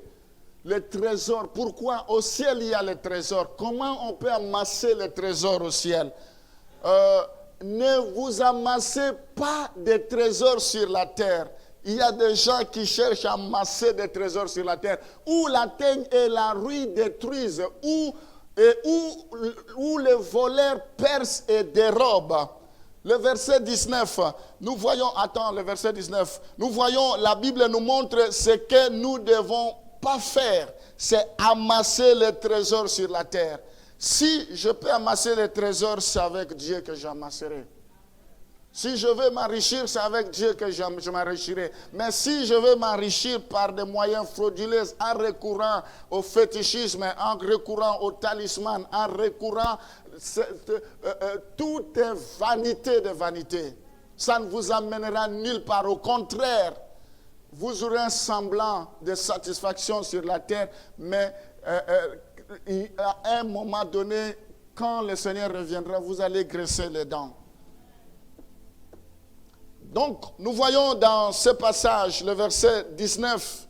le trésor. Pourquoi? Au ciel il y a le trésor. Comment on peut amasser le trésor au ciel? Ne vous amassez pas de trésors sur la terre. Il y a des gens qui cherchent à amasser des trésors sur la terre, où la teigne et la rouille détruisent, où les voleurs percent et dérobent. Le verset 19, nous voyons, le verset 19, nous voyons, la Bible nous montre ce que nous ne devons pas faire, c'est amasser les trésors sur la terre. Si je peux amasser les trésors, c'est avec Dieu que j'amasserai. Si je veux m'enrichir, c'est avec Dieu que je m'enrichirai. Mais si je veux m'enrichir par des moyens frauduleux, en recourant au fétichisme, en recourant au talisman, en recourant... tout est vanité de vanité. Ça ne vous amènera nulle part. Au contraire, vous aurez un semblant de satisfaction sur la terre, mais à un moment donné, quand le Seigneur reviendra, vous allez graisser les dents. Donc, nous voyons dans ce passage, le verset 19,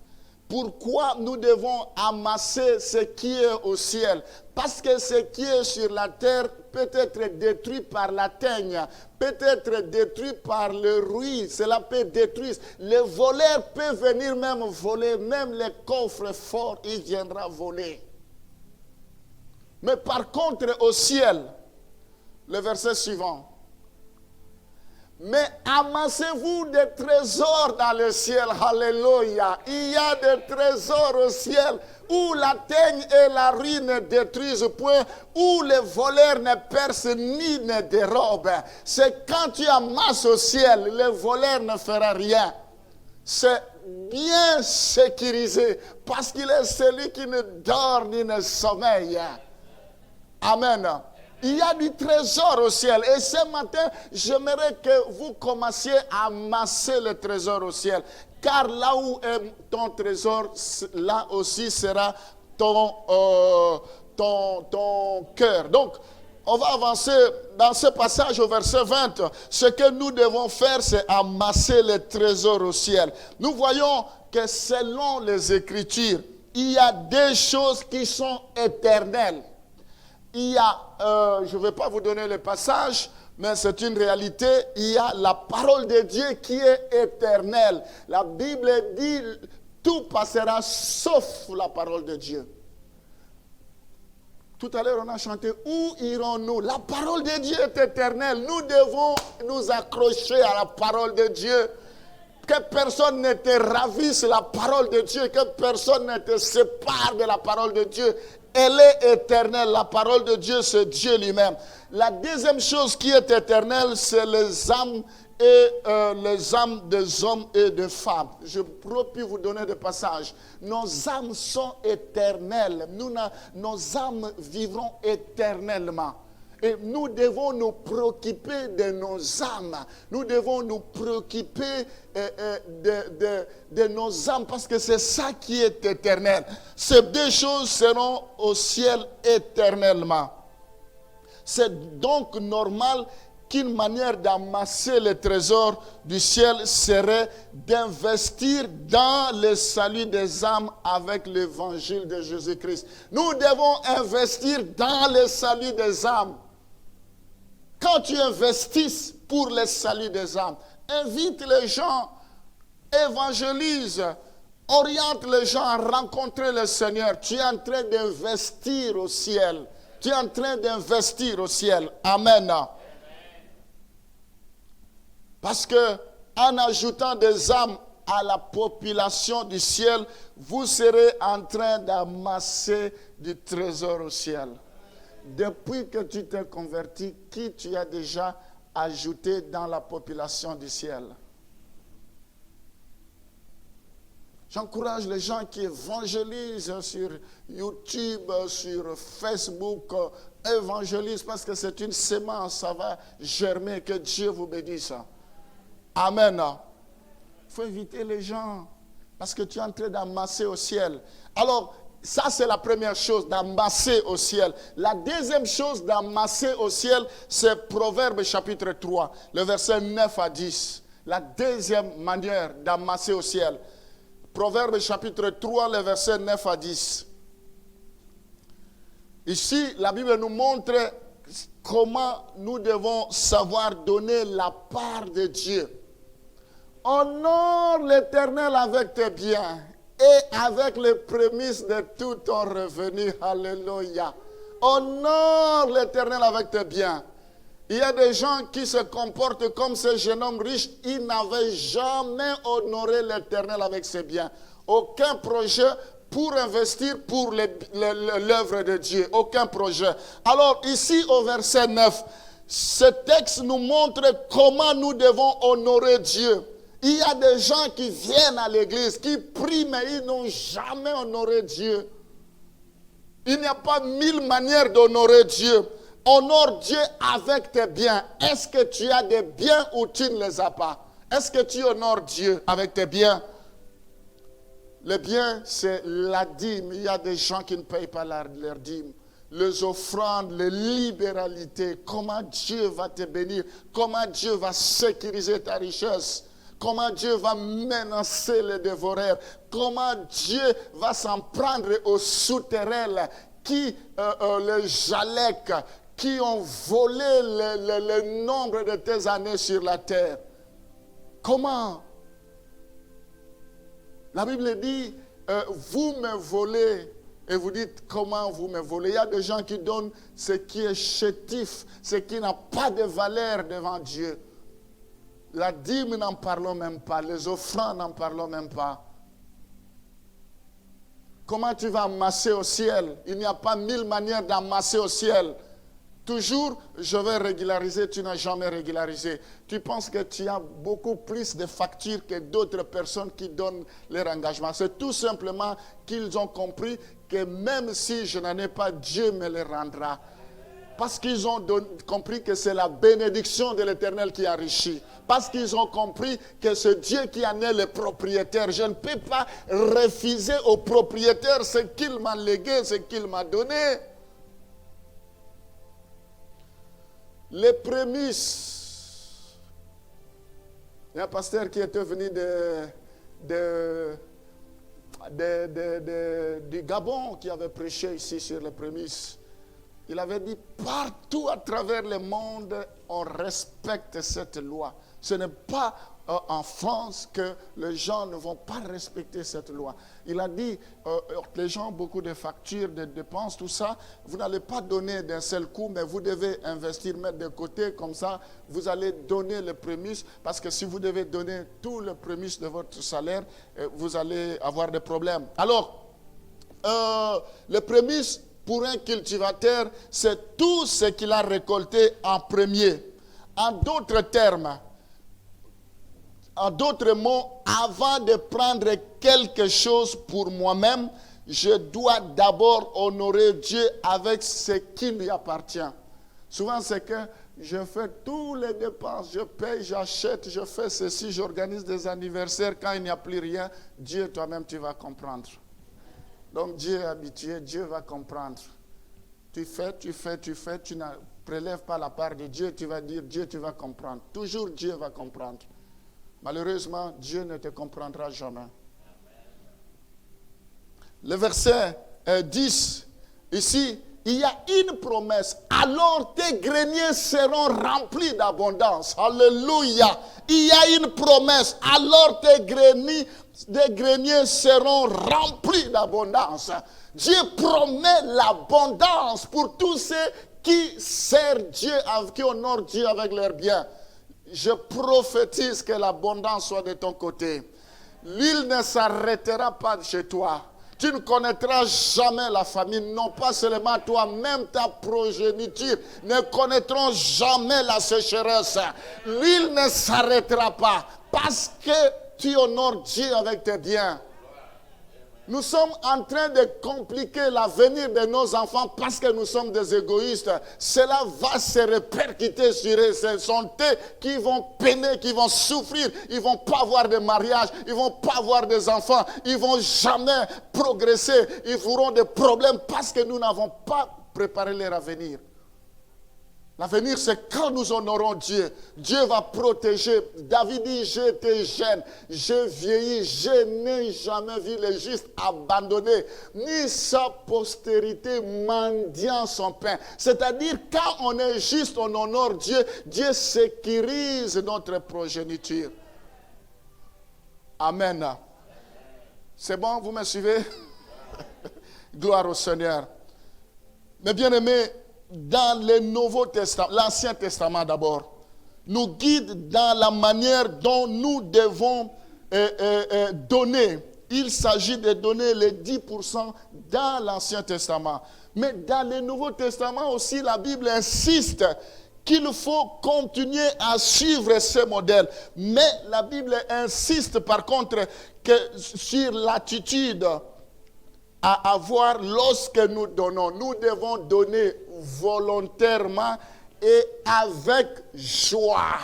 pourquoi nous devons amasser ce qui est au ciel. Parce que ce qui est sur la terre peut être détruit par la teigne, peut être détruit par le rouille, cela peut détruire. Les voleurs peuvent venir même voler, même les coffres forts, il viendra voler. Mais par contre, au ciel, le verset suivant, mais amassez-vous des trésors dans le ciel. Alléluia. Il y a des trésors au ciel où la teigne et la rouille ne détruisent point, où les voleurs ne percent ni ne dérobent. C'est quand tu amasses au ciel, le voleur ne fera rien. C'est bien sécurisé parce qu'il est celui qui ne dort ni ne sommeille. Amen. Il y a du trésor au ciel. Et ce matin, j'aimerais que vous commenciez à amasser le trésor au ciel. Car là où est ton trésor, là aussi sera ton cœur. Donc, on va avancer dans ce passage au verset 20. Ce que nous devons faire, c'est amasser le trésor au ciel. Nous voyons que selon les Écritures, il y a des choses qui sont éternelles. Il y a, je ne vais pas vous donner le passage, mais c'est une réalité. Il y a la parole de Dieu qui est éternelle. La Bible dit, tout passera sauf la parole de Dieu. Tout à l'heure, on a chanté, où irons-nous? La parole de Dieu est éternelle. Nous devons nous accrocher à la parole de Dieu. Que personne ne te ravisse la parole de Dieu, que personne ne te sépare de la parole de Dieu. Elle est éternelle. La parole de Dieu, c'est Dieu lui-même. La deuxième chose qui est éternelle, c'est les âmes et les âmes des hommes et des femmes. Je pourrais plus vous donner des passages. Nos âmes sont éternelles. Nos âmes vivront éternellement. Et nous devons nous préoccuper de nos âmes. Nous devons nous préoccuper de nos âmes parce que c'est ça qui est éternel. Ces deux choses seront au ciel éternellement. C'est donc normal qu'une manière d'amasser les trésors du ciel serait d'investir dans le salut des âmes avec l'évangile de Jésus-Christ. Nous devons investir dans le salut des âmes. Quand tu investis pour le salut des âmes, invite les gens, évangélise, oriente les gens à rencontrer le Seigneur. Tu es en train d'investir au ciel. Tu es en train d'investir au ciel. Amen. Parce que en ajoutant des âmes à la population du ciel, vous serez en train d'amasser du trésor au ciel. Depuis que tu t'es converti, qui tu as déjà ajouté dans la population du ciel? J'encourage les gens qui évangélisent sur YouTube, sur Facebook, évangélisent parce que c'est une sémence, ça va germer, que Dieu vous bénisse. Amen. Il faut inviter les gens parce que tu es en train d'amasser au ciel. Alors, ça, c'est la première chose, d'amasser au ciel. La deuxième chose d'amasser au ciel, c'est Proverbe chapitre 3, le verset 9 à 10. La deuxième manière d'amasser au ciel. Proverbe chapitre 3, le verset 9 à 10. Ici, la Bible nous montre comment nous devons savoir donner la part de Dieu. Honore l'Éternel avec tes biens et avec les prémices de tout ton revenu. Alléluia. Honore l'Éternel avec tes biens. Il y a des gens qui se comportent comme ce jeune homme riche. Il n'avait jamais honoré l'Éternel avec ses biens. Aucun projet pour investir pour l'œuvre de Dieu. Aucun projet. Alors ici au verset 9, ce texte nous montre comment nous devons honorer Dieu. Il y a des gens qui viennent à l'église, qui prient, mais ils n'ont jamais honoré Dieu. Il n'y a pas 1000 manières d'honorer Dieu. Honore Dieu avec tes biens. Est-ce que tu as des biens ou tu ne les as pas? Est-ce que tu honores Dieu avec tes biens? Les biens, c'est la dîme. Il y a des gens qui ne payent pas leur dîme. Les offrandes, les libéralités. Comment Dieu va te bénir? Comment Dieu va sécuriser ta richesse? Comment Dieu va menacer les dévoreurs? Comment Dieu va s'en prendre aux souterrains qui, les Jaleks, qui ont volé le nombre de tes années sur la terre? Comment? La Bible dit, vous me volez. Et vous dites, comment vous me volez? Il y a des gens qui donnent ce qui est chétif, ce qui n'a pas de valeur devant Dieu. La dîme, n'en parlons même pas. Les offrandes, n'en parlons même pas. Comment tu vas amasser au ciel? Il n'y a pas 1000 manières d'amasser au ciel. Toujours, je vais régulariser, tu n'as jamais régularisé. Tu penses que tu as beaucoup plus de factures que d'autres personnes qui donnent leur engagement. C'est tout simplement qu'ils ont compris que même si je n'en ai pas, Dieu me les rendra. Parce qu'ils ont compris que c'est la bénédiction de l'Éternel qui enrichit. Parce qu'ils ont compris que c'est Dieu qui en est le propriétaire. Je ne peux pas refuser au propriétaire ce qu'il m'a légué, ce qu'il m'a donné. Les prémices. Il y a un pasteur qui était venu du Gabon qui avait prêché ici sur les prémices. Il avait dit, partout à travers le monde, on respecte cette loi. Ce n'est pas en France que les gens ne vont pas respecter cette loi. Il a dit, les gens ont beaucoup de factures, de dépenses, tout ça. Vous n'allez pas donner d'un seul coup, mais vous devez investir, mettre de côté, comme ça, vous allez donner les prémices. Parce que si vous devez donner tous les prémices de votre salaire, vous allez avoir des problèmes. Alors, les prémices, pour un cultivateur, c'est tout ce qu'il a récolté en premier. En d'autres termes, en d'autres mots, avant de prendre quelque chose pour moi-même, je dois d'abord honorer Dieu avec ce qui lui appartient. Souvent, c'est que je fais tous les dépenses, je paye, j'achète, je fais ceci, j'organise des anniversaires. Quand il n'y a plus rien, Dieu, toi-même, tu vas comprendre. Donc Dieu est habitué, Dieu va comprendre. Tu fais, tu ne prélèves pas la part de Dieu, tu vas dire, Dieu, tu vas comprendre. Toujours Dieu va comprendre. Malheureusement, Dieu ne te comprendra jamais. Le verset 10, ici, il y a une promesse. Alors tes greniers seront remplis d'abondance. Alléluia. Il y a une promesse. Alors tes greniers seront remplis d'abondance. Dieu promet l'abondance pour tous ceux qui servent Dieu, qui honorent Dieu avec leurs biens. Je prophétise que l'abondance soit de ton côté. L'huile ne s'arrêtera pas chez toi. Tu ne connaîtras jamais la famine, non pas seulement toi, même ta progéniture ne connaîtront jamais la sécheresse. L'huile ne s'arrêtera pas parce que tu honores Dieu avec tes biens. Nous sommes en train de compliquer l'avenir de nos enfants parce que nous sommes des égoïstes. Cela va se répercuter sur eux. Ce sont eux qui vont peiner, qui vont souffrir. Ils ne vont pas avoir de mariage, ils ne vont pas avoir des enfants. Ils ne vont jamais progresser. Ils auront des problèmes parce que nous n'avons pas préparé leur avenir. L'avenir, c'est quand nous honorons Dieu. Dieu va protéger. David dit, j'étais jeune, je vieillis, je n'ai jamais vu le juste abandonné, ni sa postérité mendiant son pain. C'est-à-dire, quand on est juste, on honore Dieu, Dieu sécurise notre progéniture. Amen. C'est bon, vous me suivez? Gloire au Seigneur. Mais bien aimés, dans le Nouveau Testament, l'Ancien Testament d'abord, nous guide dans la manière dont nous devons donner. Il s'agit de donner les 10% dans l'Ancien Testament. Mais dans le Nouveau Testament aussi, la Bible insiste qu'il faut continuer à suivre ce modèle. Mais la Bible insiste par contre sur l'attitude à avoir lorsque nous donnons. Nous devons donner volontairement et avec joie.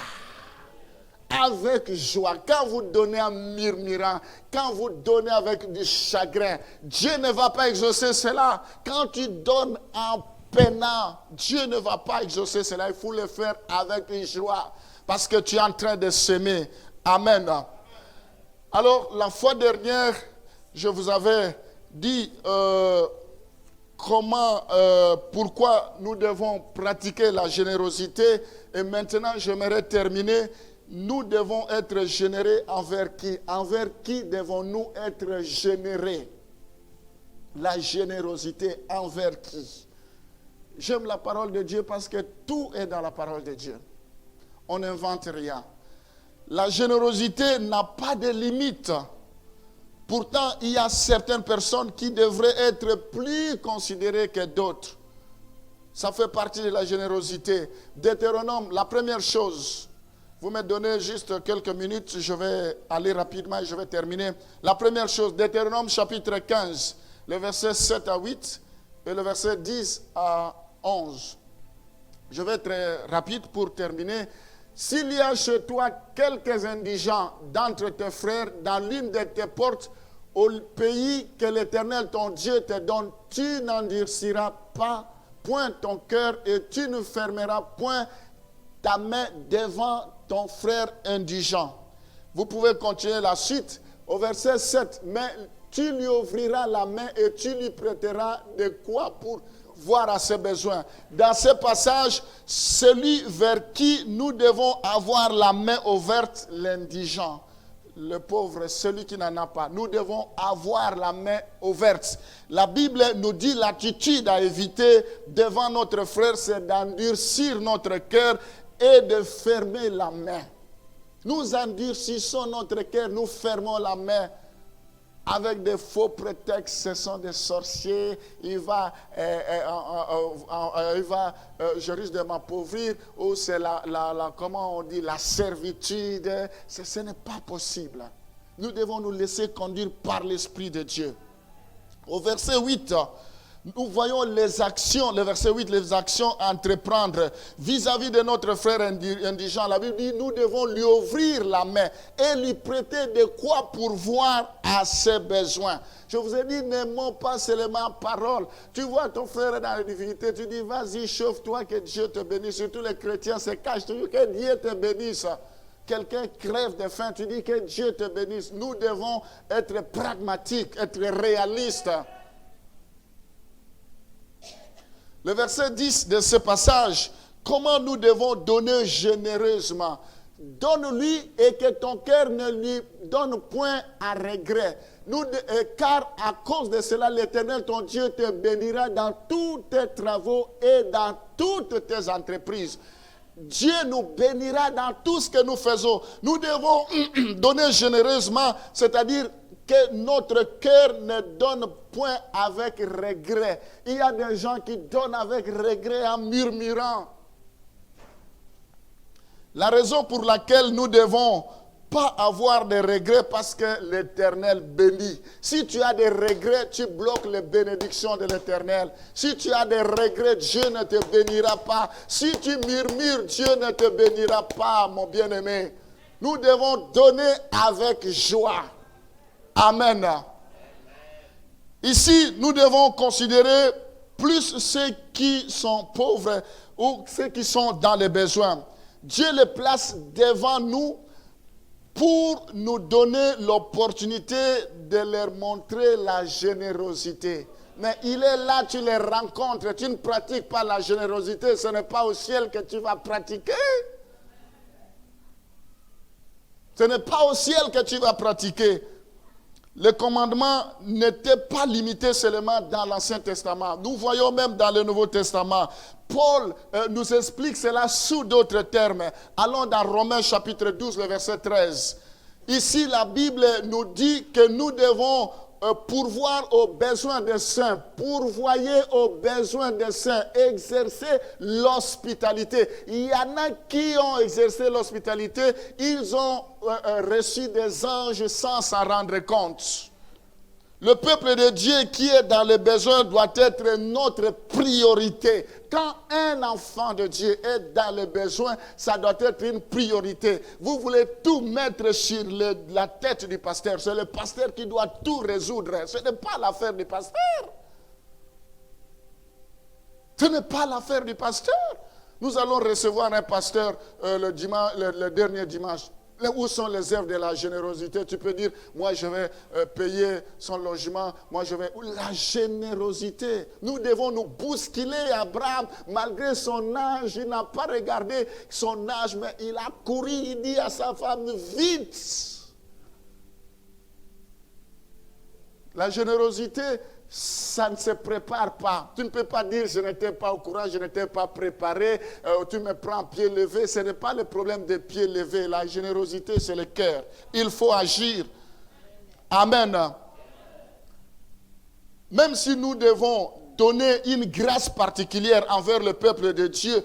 Avec joie. Quand vous donnez en murmurant, quand vous donnez avec du chagrin, Dieu ne va pas exaucer cela. Quand tu donnes en peinant, Dieu ne va pas exaucer cela. Il faut le faire avec une joie parce que tu es en train de s'aimer. Amen. Alors, la fois dernière, je vous avais dit pourquoi nous devons pratiquer la générosité. Et maintenant, j'aimerais terminer. Nous devons être généreux envers qui? Envers qui devons-nous être généreux? La générosité envers qui? J'aime la parole de Dieu parce que tout est dans la parole de Dieu. On n'invente rien. La générosité n'a pas de limite. Pourtant, il y a certaines personnes qui devraient être plus considérées que d'autres. Ça fait partie de la générosité. Deutéronome, la première chose, vous me donnez juste quelques minutes, je vais aller rapidement et je vais terminer. La première chose, Deutéronome chapitre 15, le verset 7 à 8 et le verset 10 à 11. Je vais être très rapide pour terminer. S'il y a chez toi quelques indigents d'entre tes frères dans l'une de tes portes, au pays que l'Éternel ton Dieu te donne, tu n'endurciras pas point ton cœur et tu ne fermeras point ta main devant ton frère indigent. Vous pouvez continuer la suite au verset 7. Mais tu lui ouvriras la main et tu lui prêteras de quoi pour voir à ses besoins. Dans ce passage, celui vers qui nous devons avoir la main ouverte, l'indigent, le pauvre, celui qui n'en a pas. Nous devons avoir la main ouverte. La Bible nous dit l'attitude à éviter devant notre frère, c'est d'endurcir notre cœur et de fermer la main. Nous endurcissons notre cœur, nous fermons la main avec des faux prétextes. Ce sont des sorciers, je risque de m'appauvrir, ou c'est comment on dit, la servitude. Ce n'est pas possible. Nous devons nous laisser conduire par l'Esprit de Dieu. Au verset 8, nous voyons les actions, le verset 8, les actions à entreprendre vis-à-vis de notre frère indigent. La Bible dit, nous devons lui ouvrir la main et lui prêter de quoi pourvoir à ses besoins. Je vous ai dit, n'aimons pas seulement parole. Tu vois ton frère dans la difficulté, tu dis, vas-y, chauffe-toi, que Dieu te bénisse. Surtout les chrétiens se cachent toujours, que Dieu te bénisse. Quelqu'un crève de faim, tu dis que Dieu te bénisse. Nous devons être pragmatiques, être réalistes. Le verset 10 de ce passage, comment nous devons donner généreusement. Donne-lui et que ton cœur ne lui donne point à regret. Car à cause de cela, l'Éternel, ton Dieu, te bénira dans tous tes travaux et dans toutes tes entreprises. Dieu nous bénira dans tout ce que nous faisons. Nous devons donner généreusement, c'est-à-dire que notre cœur ne donne point avec regret. Il y a des gens qui donnent avec regret en murmurant. La raison pour laquelle nous devons pas avoir de regrets, parce que l'Éternel bénit. Si tu as des regrets, tu bloques les bénédictions de l'Éternel. Si tu as des regrets, Dieu ne te bénira pas. Si tu murmures, Dieu ne te bénira pas, mon bien-aimé. Nous devons donner avec joie. Amen. Ici, nous devons considérer plus ceux qui sont pauvres ou ceux qui sont dans les besoins. Dieu les place devant nous pour nous donner l'opportunité de leur montrer la générosité. Mais il est là, tu les rencontres, tu ne pratiques pas la générosité, ce n'est pas au ciel que tu vas pratiquer. Ce n'est pas au ciel que tu vas pratiquer. Les commandements n'étaient pas limités seulement dans l'Ancien Testament. Nous voyons même dans le Nouveau Testament. Paul nous explique cela sous d'autres termes. Allons dans Romains chapitre 12, le verset 13. Ici, la Bible nous dit que nous devons pourvoir aux besoins des saints, pourvoyer aux besoins des saints, exercer l'hospitalité. Il y en a qui ont exercé l'hospitalité, ils ont reçu des anges sans s'en rendre compte. Le peuple de Dieu qui est dans les besoins doit être notre priorité. Quand un enfant de Dieu est dans les besoins, ça doit être une priorité. Vous voulez tout mettre sur la tête du pasteur. C'est le pasteur qui doit tout résoudre. Ce n'est pas l'affaire du pasteur. Ce n'est pas l'affaire du pasteur. Nous allons recevoir un pasteur le dernier dimanche. Où sont les œuvres de la générosité? Tu peux dire, moi je vais payer son logement, moi je vais... La générosité. Nous devons nous bousculer. Abraham, malgré son âge, il n'a pas regardé son âge, mais il a couru, il dit à sa femme, vite. La générosité, ça ne se prépare pas. Tu ne peux pas dire, je n'étais pas au courant, je n'étais pas préparé, tu me prends pied levé. Ce n'est pas le problème des pieds levés. La générosité, c'est le cœur. Il faut agir. Amen. Même si nous devons donner une grâce particulière envers le peuple de Dieu,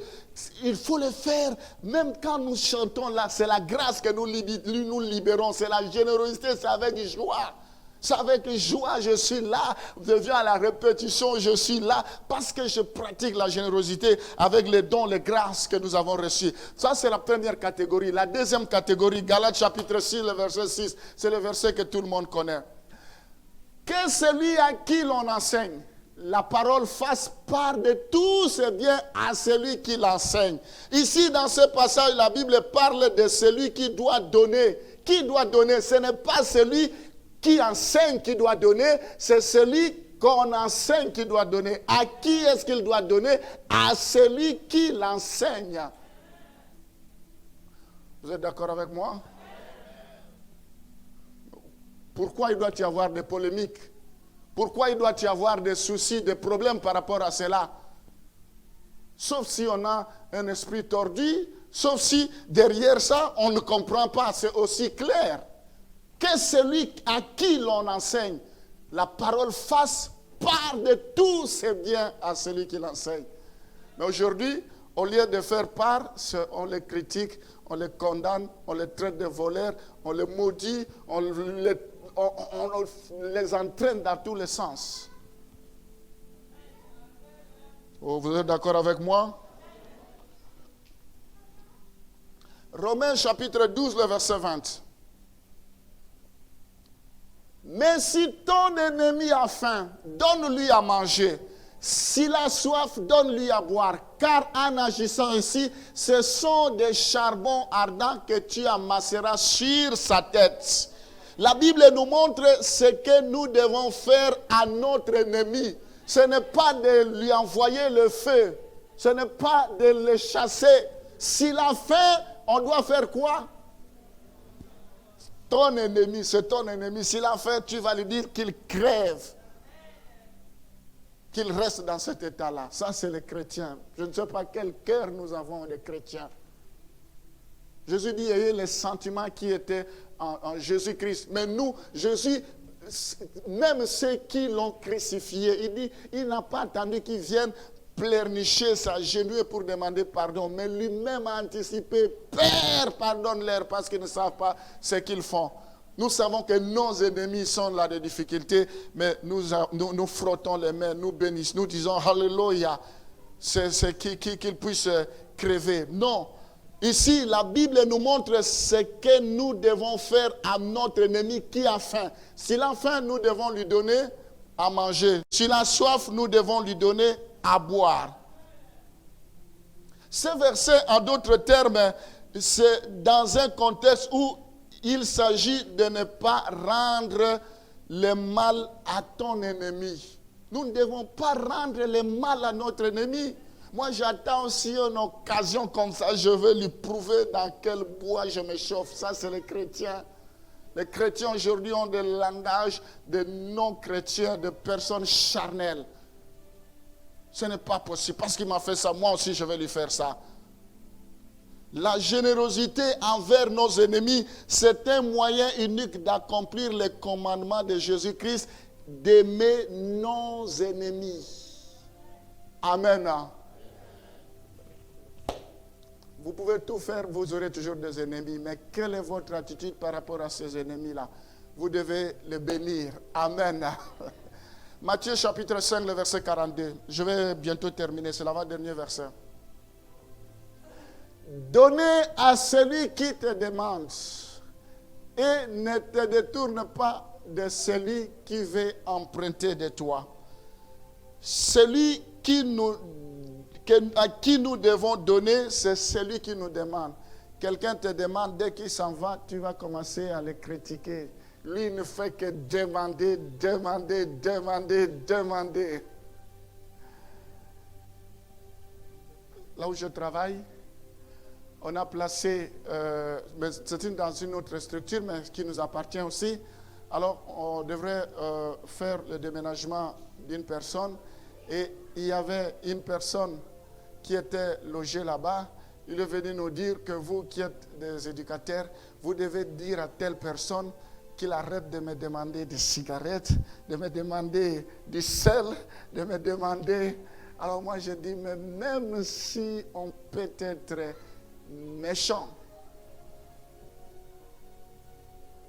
il faut le faire. Même quand nous chantons là, c'est la grâce que nous libérons. C'est la générosité, c'est avec joie. C'est avec joie, je suis là, je viens à la répétition, je suis là, parce que je pratique la générosité avec les dons, les grâces que nous avons reçues. Ça, c'est la première catégorie. La deuxième catégorie, Galates chapitre 6, le verset 6, c'est le verset que tout le monde connaît. Que celui à qui l'on enseigne, la parole fasse part de tout ce bien à celui qui l'enseigne. Ici, dans ce passage, la Bible parle de celui qui doit donner. Qui doit donner? Ce n'est pas celui qui enseigne qui doit donner, c'est celui qu'on enseigne qui doit donner. À qui est-ce qu'il doit donner? À celui qui l'enseigne. Vous êtes d'accord avec moi? Pourquoi il doit y avoir des polémiques? Pourquoi il doit y avoir des soucis, des problèmes par rapport à cela? Sauf si on a un esprit tordu, sauf si derrière ça, on ne comprend pas, c'est aussi clair. Que celui à qui l'on enseigne, la parole fasse part de tous ses biens à celui qui l'enseigne. Mais aujourd'hui, au lieu de faire part, on les critique, on les condamne, on les traite de voleurs, on les maudit, on les entraîne dans tous les sens. Oh, vous êtes d'accord avec moi? Romains chapitre 12, le verset 20. Mais si ton ennemi a faim, donne-lui à manger. S'il a soif, donne-lui à boire. Car en agissant ainsi, ce sont des charbons ardents que tu amasseras sur sa tête. La Bible nous montre ce que nous devons faire à notre ennemi. Ce n'est pas de lui envoyer le feu. Ce n'est pas de le chasser. S'il a faim, on doit faire quoi? Ton ennemi, c'est ton ennemi. S'il a faim, tu vas lui dire qu'il crève. Qu'il reste dans cet état-là. Ça, c'est les chrétiens. Je ne sais pas quel cœur nous avons, les chrétiens. Jésus dit, ayez les sentiments qui étaient en Jésus-Christ. Mais nous, Jésus, même ceux qui l'ont crucifié, il dit, il n'a pas attendu qu'ils viennent pleurnicher, s'agenouiller pour demander pardon. Mais lui-même a anticipé, Père, pardonne-leur parce qu'ils ne savent pas ce qu'ils font. Nous savons que nos ennemis sont là de difficultés, mais nous frottons les mains, nous bénissons, nous disons Alléluia, c'est qu'ils puissent crever. Non. Ici, la Bible nous montre ce que nous devons faire à notre ennemi qui a faim. S'il a faim, nous devons lui donner à manger. S'il a soif, nous devons lui donner à boire. Ce verset, en d'autres termes, c'est dans un contexte où il s'agit de ne pas rendre le mal à ton ennemi. Nous ne devons pas rendre le mal à notre ennemi. Moi, j'attends aussi une occasion comme ça. Je veux lui prouver dans quel bois je me chauffe. Ça, c'est les chrétiens. Les chrétiens aujourd'hui ont des langages de non-chrétiens, de personnes charnelles. Ce n'est pas possible. Parce qu'il m'a fait ça, moi aussi, je vais lui faire ça. La générosité envers nos ennemis, c'est un moyen unique d'accomplir les commandements de Jésus-Christ, d'aimer nos ennemis. Amen. Vous pouvez tout faire, vous aurez toujours des ennemis. Mais quelle est votre attitude par rapport à ces ennemis-là? Vous devez les bénir. Amen. Matthieu chapitre 5, le verset 42. Je vais bientôt terminer, c'est l'avant-dernier verset. Donnez à celui qui te demande et ne te détourne pas de celui qui veut emprunter de toi. Celui à qui nous devons donner, c'est celui qui nous demande. Quelqu'un te demande, dès qu'il s'en va, tu vas commencer à le critiquer. Lui ne fait que demander, demander, demander, demander. Là où je travaille, on a placé, mais c'est dans une autre structure, mais qui nous appartient aussi. Alors, on devrait faire le déménagement d'une personne. Et il y avait une personne qui était logée là-bas. Il est venu nous dire que vous qui êtes des éducateurs, vous devez dire à telle personne qu'il arrête de me demander des cigarettes, de me demander du sel, de me demander... Alors moi je dis, mais même si on peut être méchant,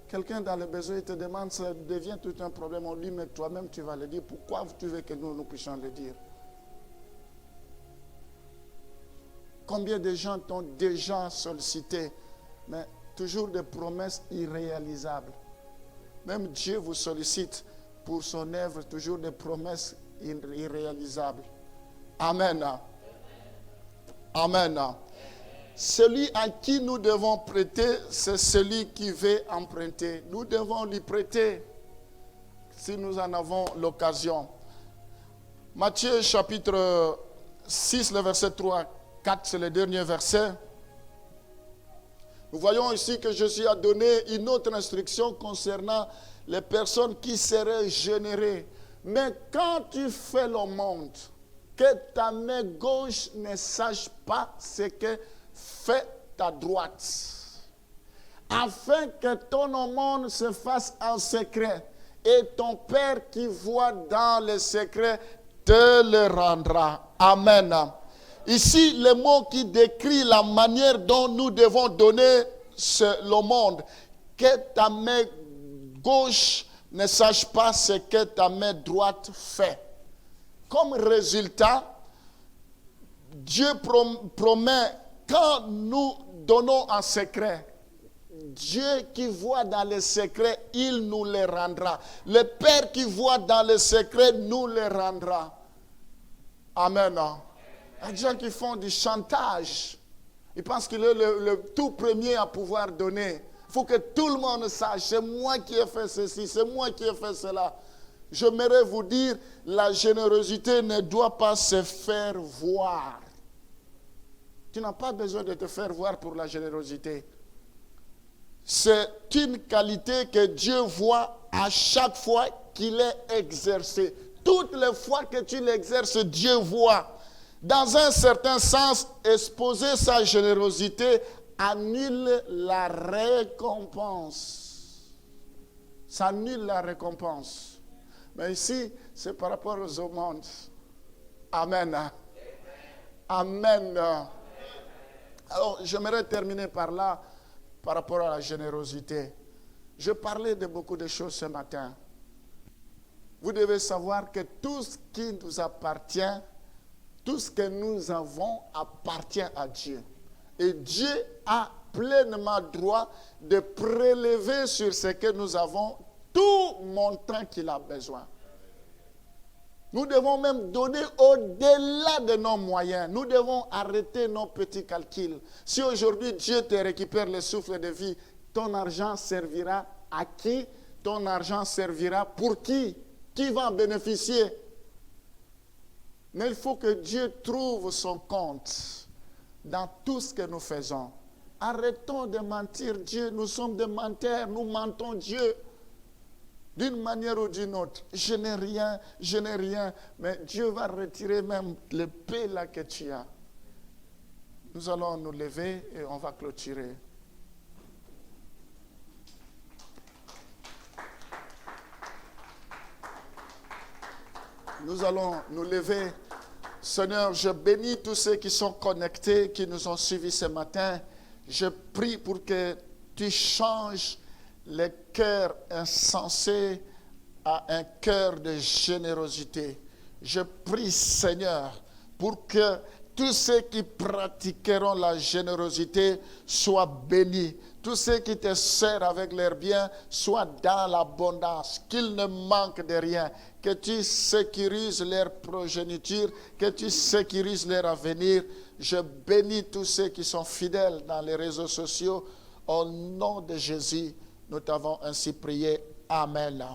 quelqu'un dans le besoin, il te demande, ça devient tout un problème. On dit, mais toi-même tu vas le dire. Pourquoi tu veux que nous puissions le dire? Combien de gens t'ont déjà sollicité, mais toujours des promesses irréalisables. Même Dieu vous sollicite pour son œuvre, toujours des promesses irréalisables. Amen. Amen. Celui à qui nous devons prêter, c'est celui qui veut emprunter. Nous devons lui prêter si nous en avons l'occasion. Matthieu chapitre 6, le verset 3, 4, c'est le dernier verset. Nous voyons ici que Jésus a donné une autre instruction concernant les personnes qui seraient générées. Mais quand tu fais l'aumône, que ta main gauche ne sache pas ce que fait ta droite, afin que ton aumône se fasse en secret, et ton Père qui voit dans le secret te le rendra. Amen. Ici, le mot qui décrit la manière dont nous devons donner l'aumône, que ta main gauche ne sache pas ce que ta main droite fait. Comme résultat, Dieu promet, quand nous donnons en secret, Dieu qui voit dans le secret, il nous le rendra. Le Père qui voit dans le secret nous le rendra. Amen. Il y a des gens qui font du chantage. Ils pensent qu'il est le tout premier à pouvoir donner. Il faut que tout le monde sache, c'est moi qui ai fait ceci, c'est moi qui ai fait cela. J'aimerais vous dire, la générosité ne doit pas se faire voir. Tu n'as pas besoin de te faire voir pour la générosité. C'est une qualité que Dieu voit à chaque fois qu'il est exercé. Toutes les fois que tu l'exerces, Dieu voit. Dans un certain sens, exposer sa générosité annule la récompense. Ça annule la récompense. Mais ici, c'est par rapport aux aumônes. Amen. Amen. Alors, j'aimerais terminer par là, par rapport à la générosité. Je parlais de beaucoup de choses ce matin. Vous devez savoir que tout ce qui nous appartient, tout ce que nous avons appartient à Dieu. Et Dieu a pleinement droit de prélever sur ce que nous avons tout montant qu'il a besoin. Nous devons même donner au-delà de nos moyens. Nous devons arrêter nos petits calculs. Si aujourd'hui Dieu te récupère le souffle de vie, ton argent servira à qui? Ton argent servira pour qui? Qui va en bénéficier? Mais il faut que Dieu trouve son compte dans tout ce que nous faisons. Arrêtons de mentir Dieu. Nous sommes des menteurs. Nous mentons Dieu d'une manière ou d'une autre. Je n'ai rien. Mais Dieu va retirer même le paix là que tu as. Nous allons nous lever et on va clôturer. Nous allons nous lever. Seigneur, je bénis tous ceux qui sont connectés, qui nous ont suivis ce matin. Je prie pour que tu changes les cœurs insensés à un cœur de générosité. Je prie, Seigneur, pour que tous ceux qui pratiqueront la générosité soient bénis. Tous ceux qui te servent avec leurs biens soient dans l'abondance, qu'ils ne manquent de rien. Que tu sécurises leur progéniture, que tu sécurises leur avenir. Je bénis tous ceux qui sont fidèles dans les réseaux sociaux. Au nom de Jésus, nous t'avons ainsi prié. Amen.